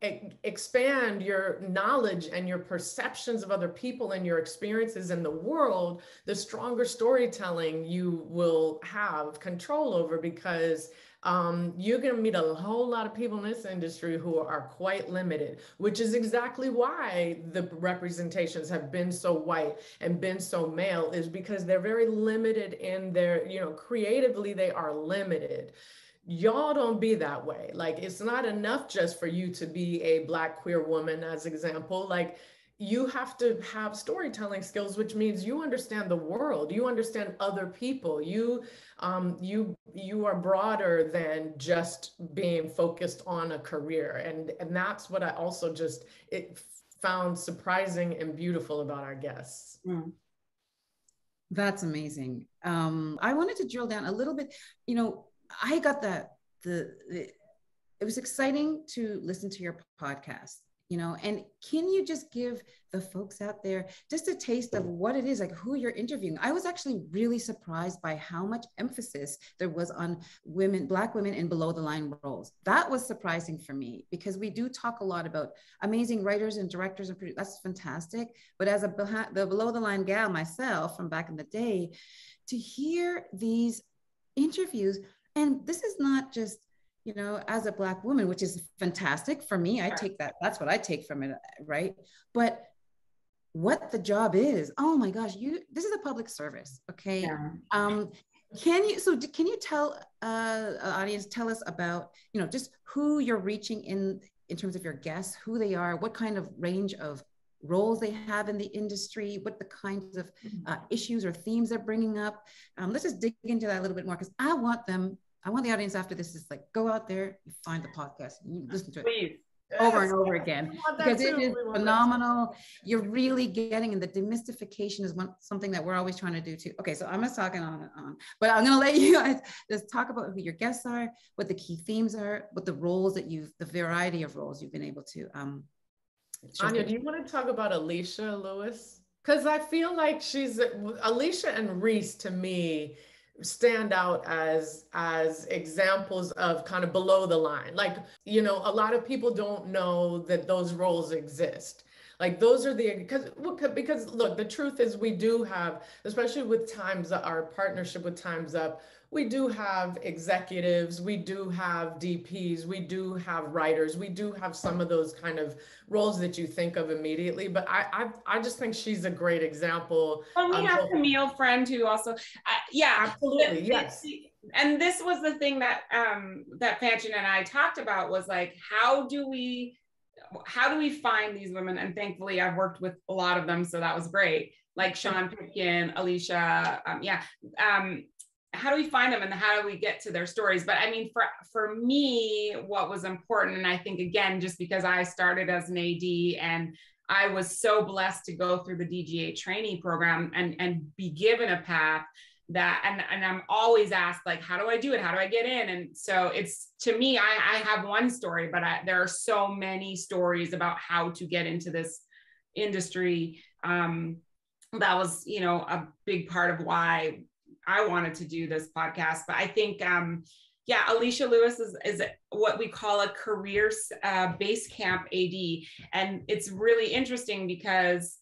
expand your knowledge and your perceptions of other people and your experiences in the world, the stronger storytelling you will have control over, because you're going to meet a whole lot of people in this industry who are quite limited, which is exactly why the representations have been so white and been so male, is because they're very limited in their, creatively, they are limited. Y'all don't be that way. Like, it's not enough just for you to be a Black queer woman, as example. Like, you have to have storytelling skills, which means you understand the world, you understand other people, you are broader than just being focused on a career. And that's what I also found surprising and beautiful about our guests. That's amazing. I wanted to drill down a little bit. I got it was exciting to listen to your podcast, and can you just give the folks out there just a taste of what it is, like who you're interviewing? I was actually really surprised by how much emphasis there was on Black women in below the line roles. That was surprising for me, because we do talk a lot about amazing writers and directors and producers. That's fantastic. But as the below the line gal myself from back in the day, to hear these interviews, and this is not just, as a Black woman, which is fantastic for me. I take that. That's what I take from it, right? But what the job is, oh my gosh, this is a public service, okay? Yeah. Can you tell audience, tell us about, just who you're reaching in terms of your guests, who they are, what kind of range of roles they have in the industry, what the kinds of issues or themes they're bringing up. Let's just dig into that a little bit more, because I want the audience after this is like, go out there, you find the podcast, you listen to it. Please. Over and over again, because it is phenomenal. You're really getting, and the demystification is something that we're always trying to do too. Okay, so I'm just talking on and on, but I'm gonna let you guys just talk about who your guests are, what the key themes are, what the roles the variety of roles you've been able to Anya, do you want to talk about Alicia Lewis? Because I feel like Alicia and Reese, to me, stand out as examples of kind of below the line. Like, a lot of people don't know that those roles exist. Like, those are because look, the truth is, we do have, especially with our partnership with Time's Up, we do have executives, we do have DPs, we do have writers, we do have some of those kind of roles that you think of immediately. But I just think she's a great example. Well, we have Camille Friend, who also, yeah, absolutely, yes. And this was the thing that that Fanshen and I talked about, was like, how do we find these women? And thankfully, I've worked with a lot of them, so that was great. Like Sean Pitkin, Alicia, how do we find them, and how do we get to their stories? But I mean, for me, what was important, and I think, again, just because I started as an AD and I was so blessed to go through the DGA trainee program and be given a path that, and I'm always asked, like, how do I do it? How do I get in? And so it's, to me, I have one story, but there are so many stories about how to get into this industry. That was, a big part of why I wanted to do this podcast. But I think, Alicia Lewis is what we call a career base camp AD. And it's really interesting because,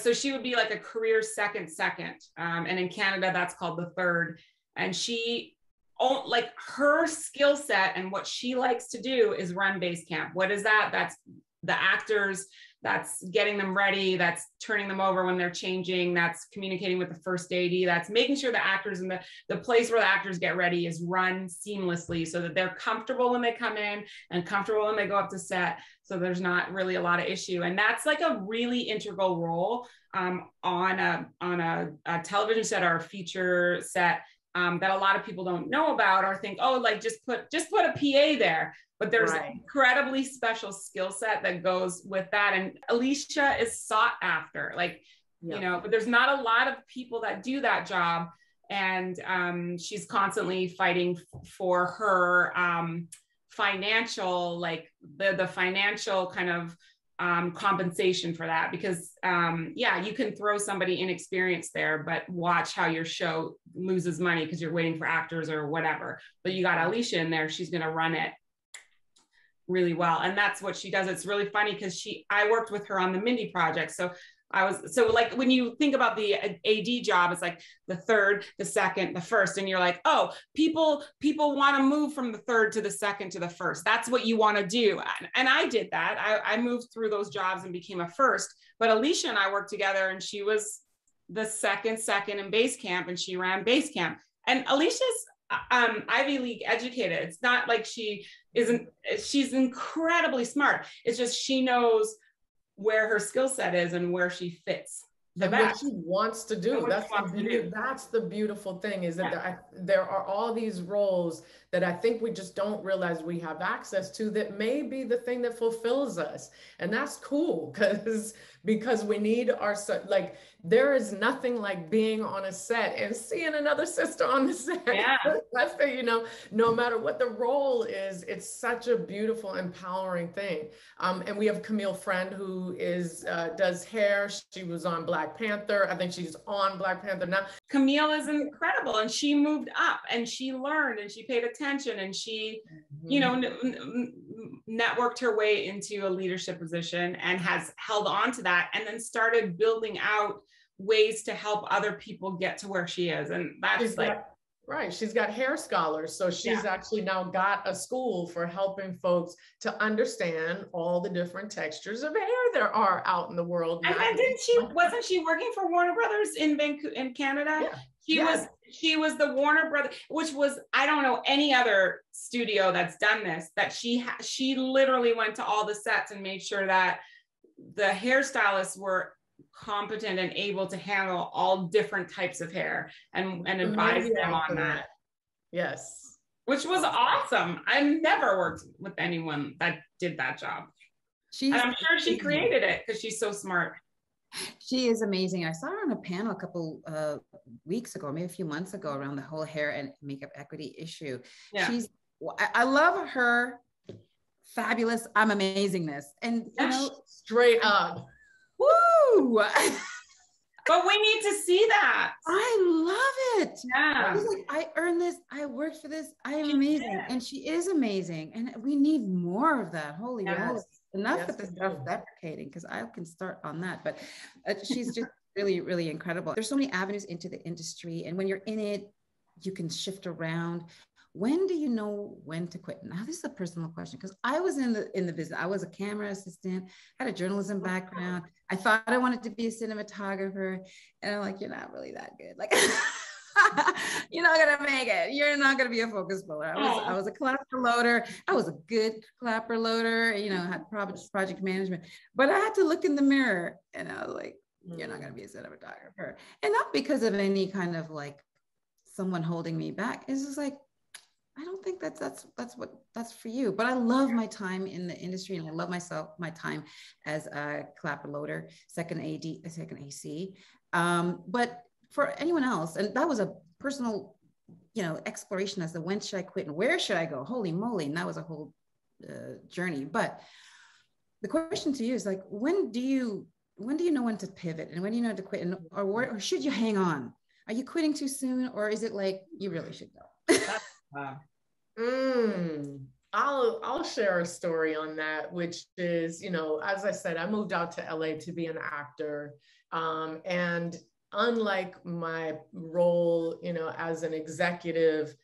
so she would be like a career second. And in Canada, that's called the third. And like, her skill set and what she likes to do is run base camp. What is that? That's the actors, that's getting them ready, that's turning them over when they're changing, that's communicating with the first AD, that's making sure the actors and the place where the actors get ready is run seamlessly, so that they're comfortable when they come in and comfortable when they go up to set, so there's not really a lot of issue. And that's like a really integral role on a television set or a feature set that a lot of people don't know about, or think, oh, like just put a PA there. But there's an incredibly special skill set that goes with that. And Alicia is sought after, like, but there's not a lot of people that do that job. And she's constantly fighting for her financial, like the financial kind of compensation for that, because you can throw somebody inexperienced there, but watch how your show loses money because you're waiting for actors or whatever. But you got Alicia in there, she's going to run it really well. And that's what she does. It's really funny because I worked with her on the Mindy Project. So like when you think about the AD job, it's like the third, the second, the first, and you're like, oh, people want to move from the third to the second to the first. That's what you want to do. And I did that. I moved through those jobs and became a first. But Alicia and I worked together, and she was the second in base camp, and she ran base camp. And Alicia's Ivy League educated. It's not like she's incredibly smart. It's just she knows where her skill set is and where she fits. And what she wants to do. That's the beautiful thing, is that there are all these roles that I think we just don't realize we have access to, that may be the thing that fulfills us. And that's cool, because we need like, there is nothing like being on a set and seeing another sister on the set. Yeah. That's the, you know, no matter what the role is, it's such a beautiful, empowering thing. And we have Camille Friend, who does hair. She was on Black Panther. I think she's on Black Panther now. Camille is incredible, and she moved up, and she learned, and she paid attention, and she, you know, networked her way into a leadership position and has held on to that, and then started building out ways to help other people get to where she is. And that's right. She's got hair scholars. So she's actually now got a school for helping folks to understand all the different textures of hair there are out in the world. And wasn't she working for Warner Brothers in Vancouver, in Canada? Yeah. She was the Warner Brothers, which was, I don't know any other studio that's done this, that she literally went to all the sets and made sure that the hairstylists were competent and able to handle all different types of hair and advise them on that. Yes. Which was awesome. I've never worked with anyone that did that job. And I'm sure she created it because she's so smart. She is amazing. I saw her on a panel a couple weeks ago, maybe a few months ago, around the whole hair and makeup equity issue. Yeah. I love her fabulous, I'm amazingness. And you know, straight up. Woo! But we need to see that. I love it. Yeah. She's like, I earned this. I worked for this. I am amazing. And she is amazing. And we need more of that. Holy moly. Enough with the self-deprecating, because I can start on that. But she's just really, really incredible. There's so many avenues into the industry. And when you're in it, you can shift around. When do you know when to quit? Now, this is a personal question, because I was in the business. I was a camera assistant, had a journalism background. I thought I wanted to be a cinematographer. And I'm like, you're not really that good. Like, you're not going to make it. You're not going to be a focus puller. I was a clapper loader. I was a good clapper loader, you know, had project management. But I had to look in the mirror and I was like, you're not going to be a cinematographer. And not because of any kind of like someone holding me back. It's just like, I don't think that's for you. But I love my time in the industry, and I love my time as a clapper loader, second AC. But for anyone else, and that was a personal, you know, exploration as to when should I quit and where should I go? Holy moly, and that was a whole journey. But the question to you is like, when do you know when to pivot, and when do you know to quit, or should you hang on? Are you quitting too soon, or is it like you really should go? I'll share a story on that, which is, you know, as I said, I moved out to LA to be an actor. And unlike my role, you know, as an executive,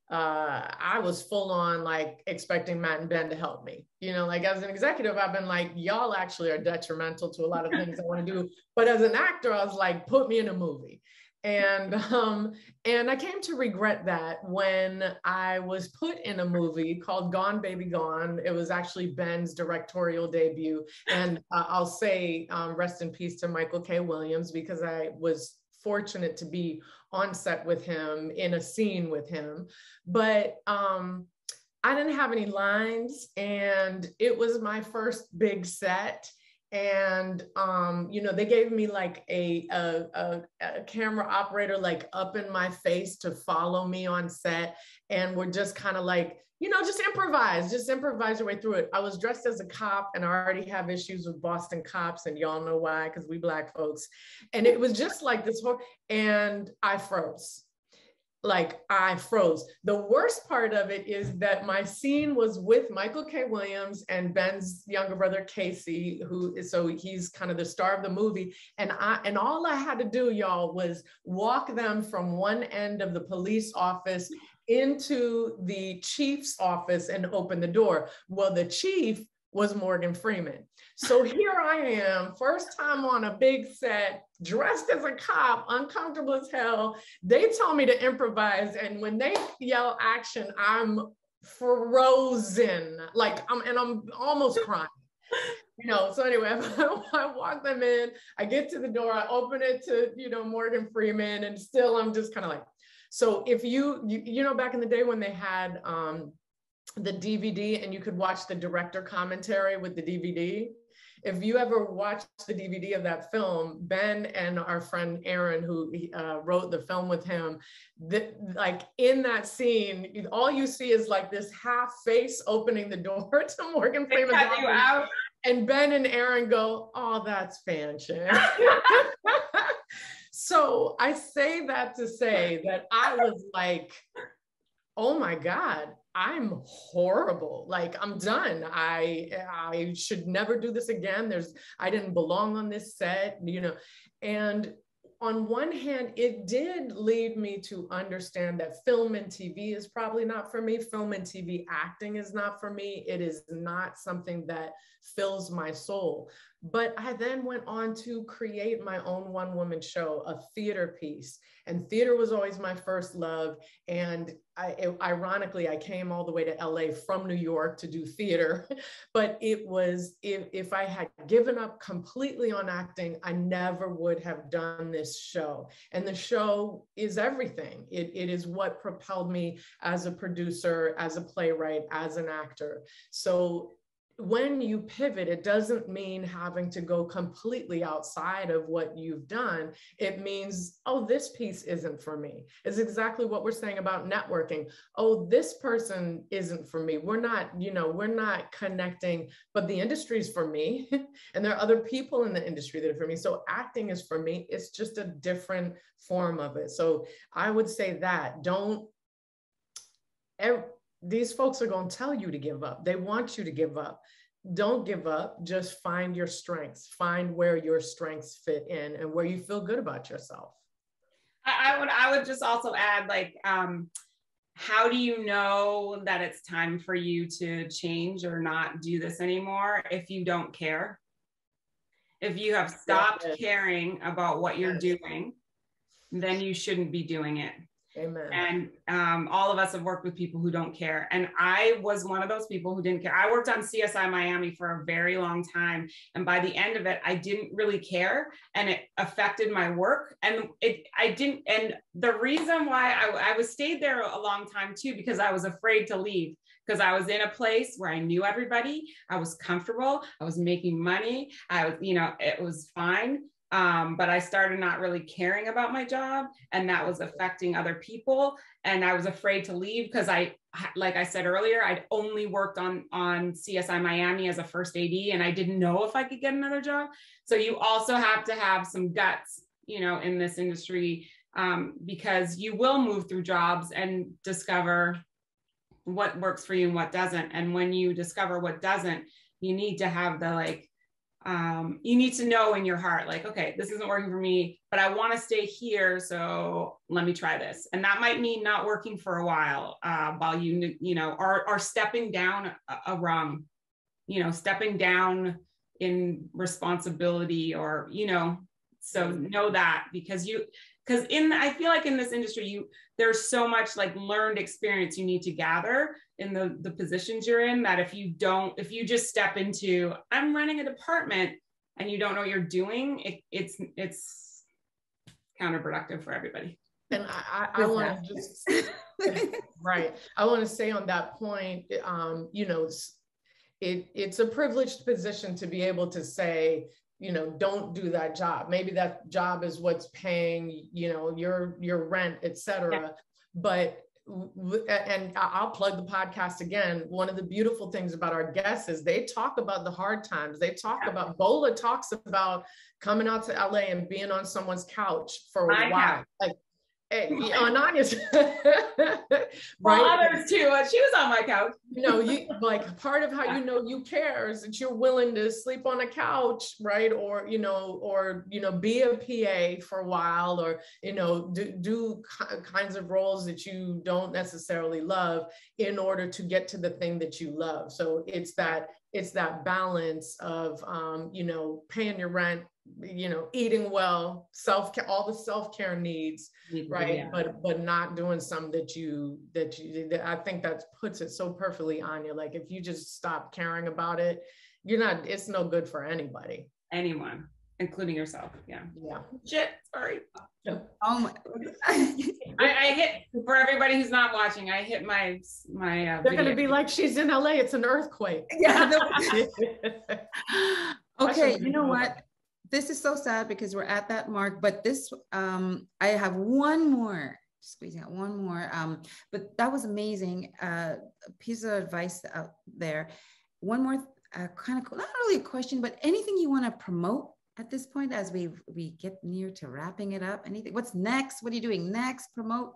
I was full on like expecting Matt and Ben to help me. You know, like as an executive, I've been like, y'all actually are detrimental to a lot of things I want to do. But as an actor, I was like, put me in a movie. And I came to regret that when I was put in a movie called Gone Baby Gone. It was actually Ben's directorial debut. And I'll say rest in peace to Michael K. Williams, because I was fortunate to be on set with him, in a scene with him. But I didn't have any lines, and it was my first big set. And, you know, they gave me like a camera operator, like up in my face to follow me on set. And we're just kind of like, you know, just improvise your way through it. I was dressed as a cop, and I already have issues with Boston cops, and y'all know why, because we Black folks. And it was just like this whole, and I froze. like I froze. The worst part of it is that my scene was with Michael K. Williams and Ben's younger brother, Casey, so he's kind of the star of the movie. And all I had to do, y'all, was walk them from one end of the police office into the chief's office and open the door. Well, the chief was Morgan Freeman. So here I am, first time on a big set, dressed as a cop, uncomfortable as hell. They told me to improvise, and when they yell action, I'm frozen. Like I'm almost crying. So anyway, I walk them in, I get to the door, I open it to, Morgan Freeman, and still I'm just kind of like, so if you back in the day when they had the DVD and you could watch the director commentary with the DVD, if you ever watched the DVD of that film, Ben and our friend Aaron, who wrote the film with him, like in that scene, all you see is like this half face opening the door to Morgan Freeman's office. And Ben and Aaron go, "Oh, that's Fanshen." So I say that to say that I was like, oh my God, I'm horrible. Like, I'm done. I should never do this again. I didn't belong on this set, and on one hand, it did lead me to understand that film and TV is probably not for me. Film and TV acting is not for me. It is not something that fills my soul. But I then went on to create my own one-woman show, a theater piece. And theater was always my first love. And ironically, I came all the way to LA from New York to do theater. But it was, if I had given up completely on acting, I never would have done this show. And the show is everything. It is what propelled me as a producer, as a playwright, as an actor. So when you pivot, it doesn't mean having to go completely outside of what you've done. It means, oh, this piece isn't for me. It's exactly what we're saying about networking. Oh, this person isn't for me. We're not connecting, but the industry is for me. And there are other people in the industry that are for me. So acting is for me. It's just a different form of it. So I would say that these folks are going to tell you to give up. They want you to give up. Don't give up. Just find your strengths. Find where your strengths fit in and where you feel good about yourself. I would just also add, like, how do you know that it's time for you to change or not do this anymore if you don't care? If you have stopped caring about what you're doing, then you shouldn't be doing it. Amen. And all of us have worked with people who don't care. And I was one of those people who didn't care. I worked on CSI Miami for a very long time. And by the end of it, I didn't really care. And it affected my work. And and the reason why I stayed there a long time too, because I was afraid to leave. Because I was in a place where I knew everybody. I was comfortable. I was making money. It was fine. But I started not really caring about my job, and that was affecting other people. And I was afraid to leave because like I said earlier, I'd only worked on CSI Miami as a first AD, and I didn't know if I could get another job. So you also have to have some guts, in this industry, because you will move through jobs and discover what works for you and what doesn't. And when you discover what doesn't, you need to have you need to know in your heart, like, okay, this isn't working for me, but I want to stay here. So let me try this. And that might mean not working for a while, while or stepping down a rung, stepping down in responsibility, or, so know that, because I feel like in this industry, there's so much like learned experience you need to gather in the positions you're in, that if you just step into, I'm running a department, and you don't know what you're doing, it's counterproductive for everybody. And I want to just, right. I want to say on that point, it's a privileged position to be able to say, don't do that job. Maybe that job is what's paying, your rent, et cetera. Yeah. But, and I'll plug the podcast again. One of the beautiful things about our guests is they talk about the hard times. They talk about, Bola talks about coming out to LA and being on someone's couch for a while. Like, on Anya's, well, others too. She was on my couch. You know, you like part of how you know you care is that you're willing to sleep on a couch, right? Or be a PA for a while, or do kinds of roles that you don't necessarily love in order to get to the thing that you love. So it's that balance of paying your rent, eating well, self-care, all the self-care needs, right? Yeah. But not doing some that I think that puts it so perfectly, Anya. Like if you just stop caring about it, it's no good for anybody. Anyone, including yourself. Yeah. Shit, sorry. Oh my. I hit, for everybody who's not watching, I hit my they're going to be like, she's in LA, it's an earthquake. Yeah. Okay, you know what? This is so sad because we're at that mark, but this, I have one more, squeezing out one more, but that was amazing. A piece of advice out there. One more kind of, not really a question, but anything you want to promote at this point as we get near to wrapping it up? Anything? What's next? What are you doing next? Promote?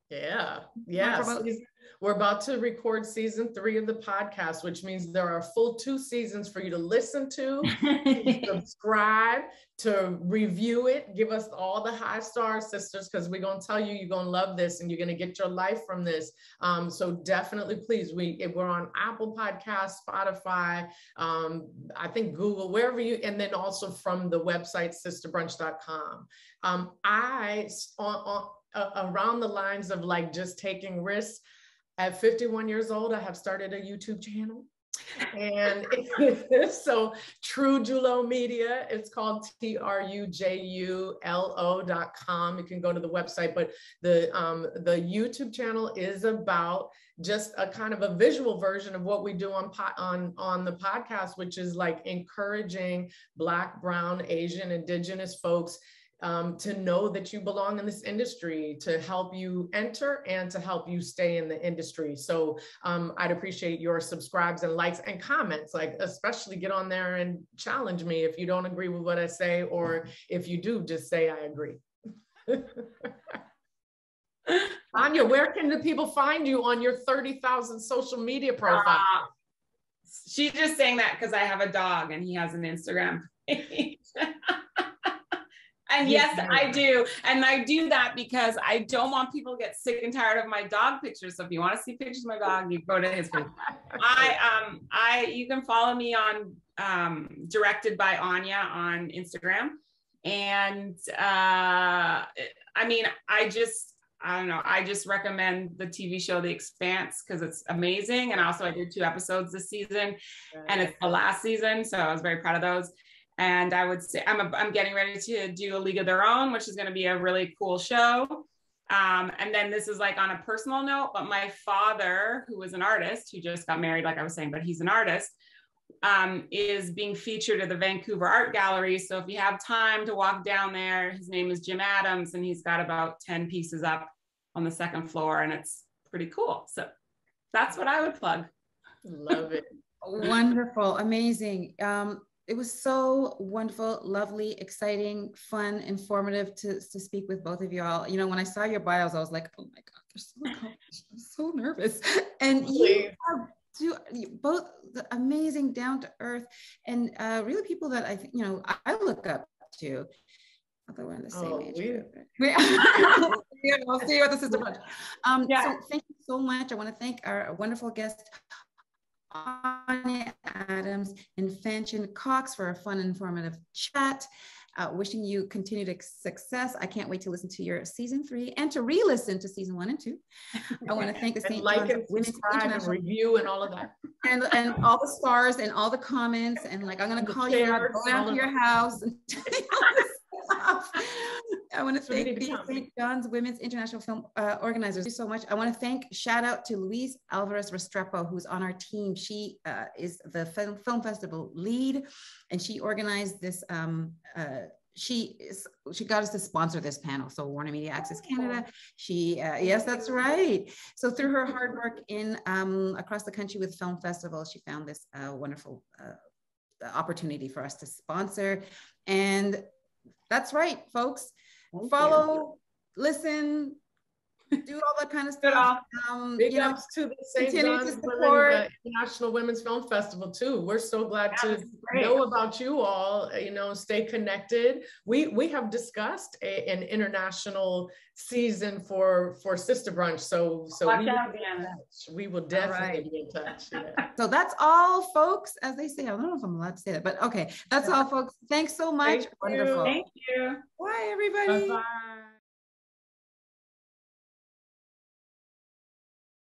Yeah. We're about to record season 3 of the podcast, which means there are full 2 seasons for you to listen to, subscribe, to review it, give us all the high stars, sisters, because we're going to tell you, you're going to love this and you're going to get your life from this. So definitely, please, we're on Apple Podcasts, Spotify, I think Google, wherever you, and then also from the website, sistabrunch.com. Around the lines of like just taking risks, at 51 years old, I have started a YouTube channel. And so True G.L.O. Media, it's called TRUJULO.com. You can go to the website, but the YouTube channel is about just a kind of a visual version of what we do on the podcast, which is like encouraging Black, Brown, Asian, Indigenous folks to know that you belong in this industry, to help you enter and to help you stay in the industry. So I'd appreciate your subscribes and likes and comments, like especially get on there and challenge me if you don't agree with what I say, or if you do, just say I agree. Anya, where can the people find you on your 30,000 social media profile? She's just saying that because I have a dog and he has an Instagram page. And yes, I do. And I do that because I don't want people to get sick and tired of my dog pictures. So if you want to see pictures of my dog, you go to his page. You can follow me on Directed by Anya on Instagram. And I just recommend the TV show The Expanse because it's amazing. And also I did 2 episodes this season and it's the last season. So I was very proud of those. And I would say I'm getting ready to do A League of Their Own, which is going to be a really cool show. And then this is like on a personal note, but my father, who was an artist, who just got married, like I was saying, but he's an artist, is being featured at the Vancouver Art Gallery. So if you have time to walk down there, his name is Anya Adams, and he's got about 10 pieces up on the 2nd floor, and it's pretty cool. So that's what I would plug. Love it. Wonderful. Amazing. It was so wonderful, lovely, exciting, fun, informative to speak with both of y'all. You know, when I saw your bios, I was like, oh my God, they're so accomplished. I'm so nervous. And you have both amazing, down to earth, and really people that I think, I look up to. Although we're in the same age group. I'll see you at the Sista Brunch. So thank you so much. I want to thank our wonderful guest, Anya Adams and Fanshen Cox, for a fun, informative chat. Wishing you continued success. I can't wait to listen to your season 3 and to re-listen to season 1 and 2. I want to thank the St. Like John's and subscribe and review and all of that. And all the stars and all the comments, and like I'm gonna call you out, go down to your house and tell you all this stuff. I want to thank the St. John's Women's International Film Organizers. Thank you so much. I want to shout out to Louise Alvarez Restrepo, who's on our team. She is the film festival lead, and she organized this. She got us to sponsor this panel. So WarnerMedia Access Canada. She, yes, that's right. So through her hard work in across the country with film festivals, she found this wonderful opportunity for us to sponsor. And that's right, folks. Follow listen, do all that kind of stuff. Big ups to the St. John's International Women's Film Festival too. We're so glad to know about you all. You know, stay connected. We have discussed an international season for Sista Brunch. So we will definitely be in touch. Yeah. So that's all, folks. As they say, I don't know if I'm allowed to say that, but okay, that's all, folks. Thanks so much. Wonderful. Thank you. Bye, everybody. Bye-bye.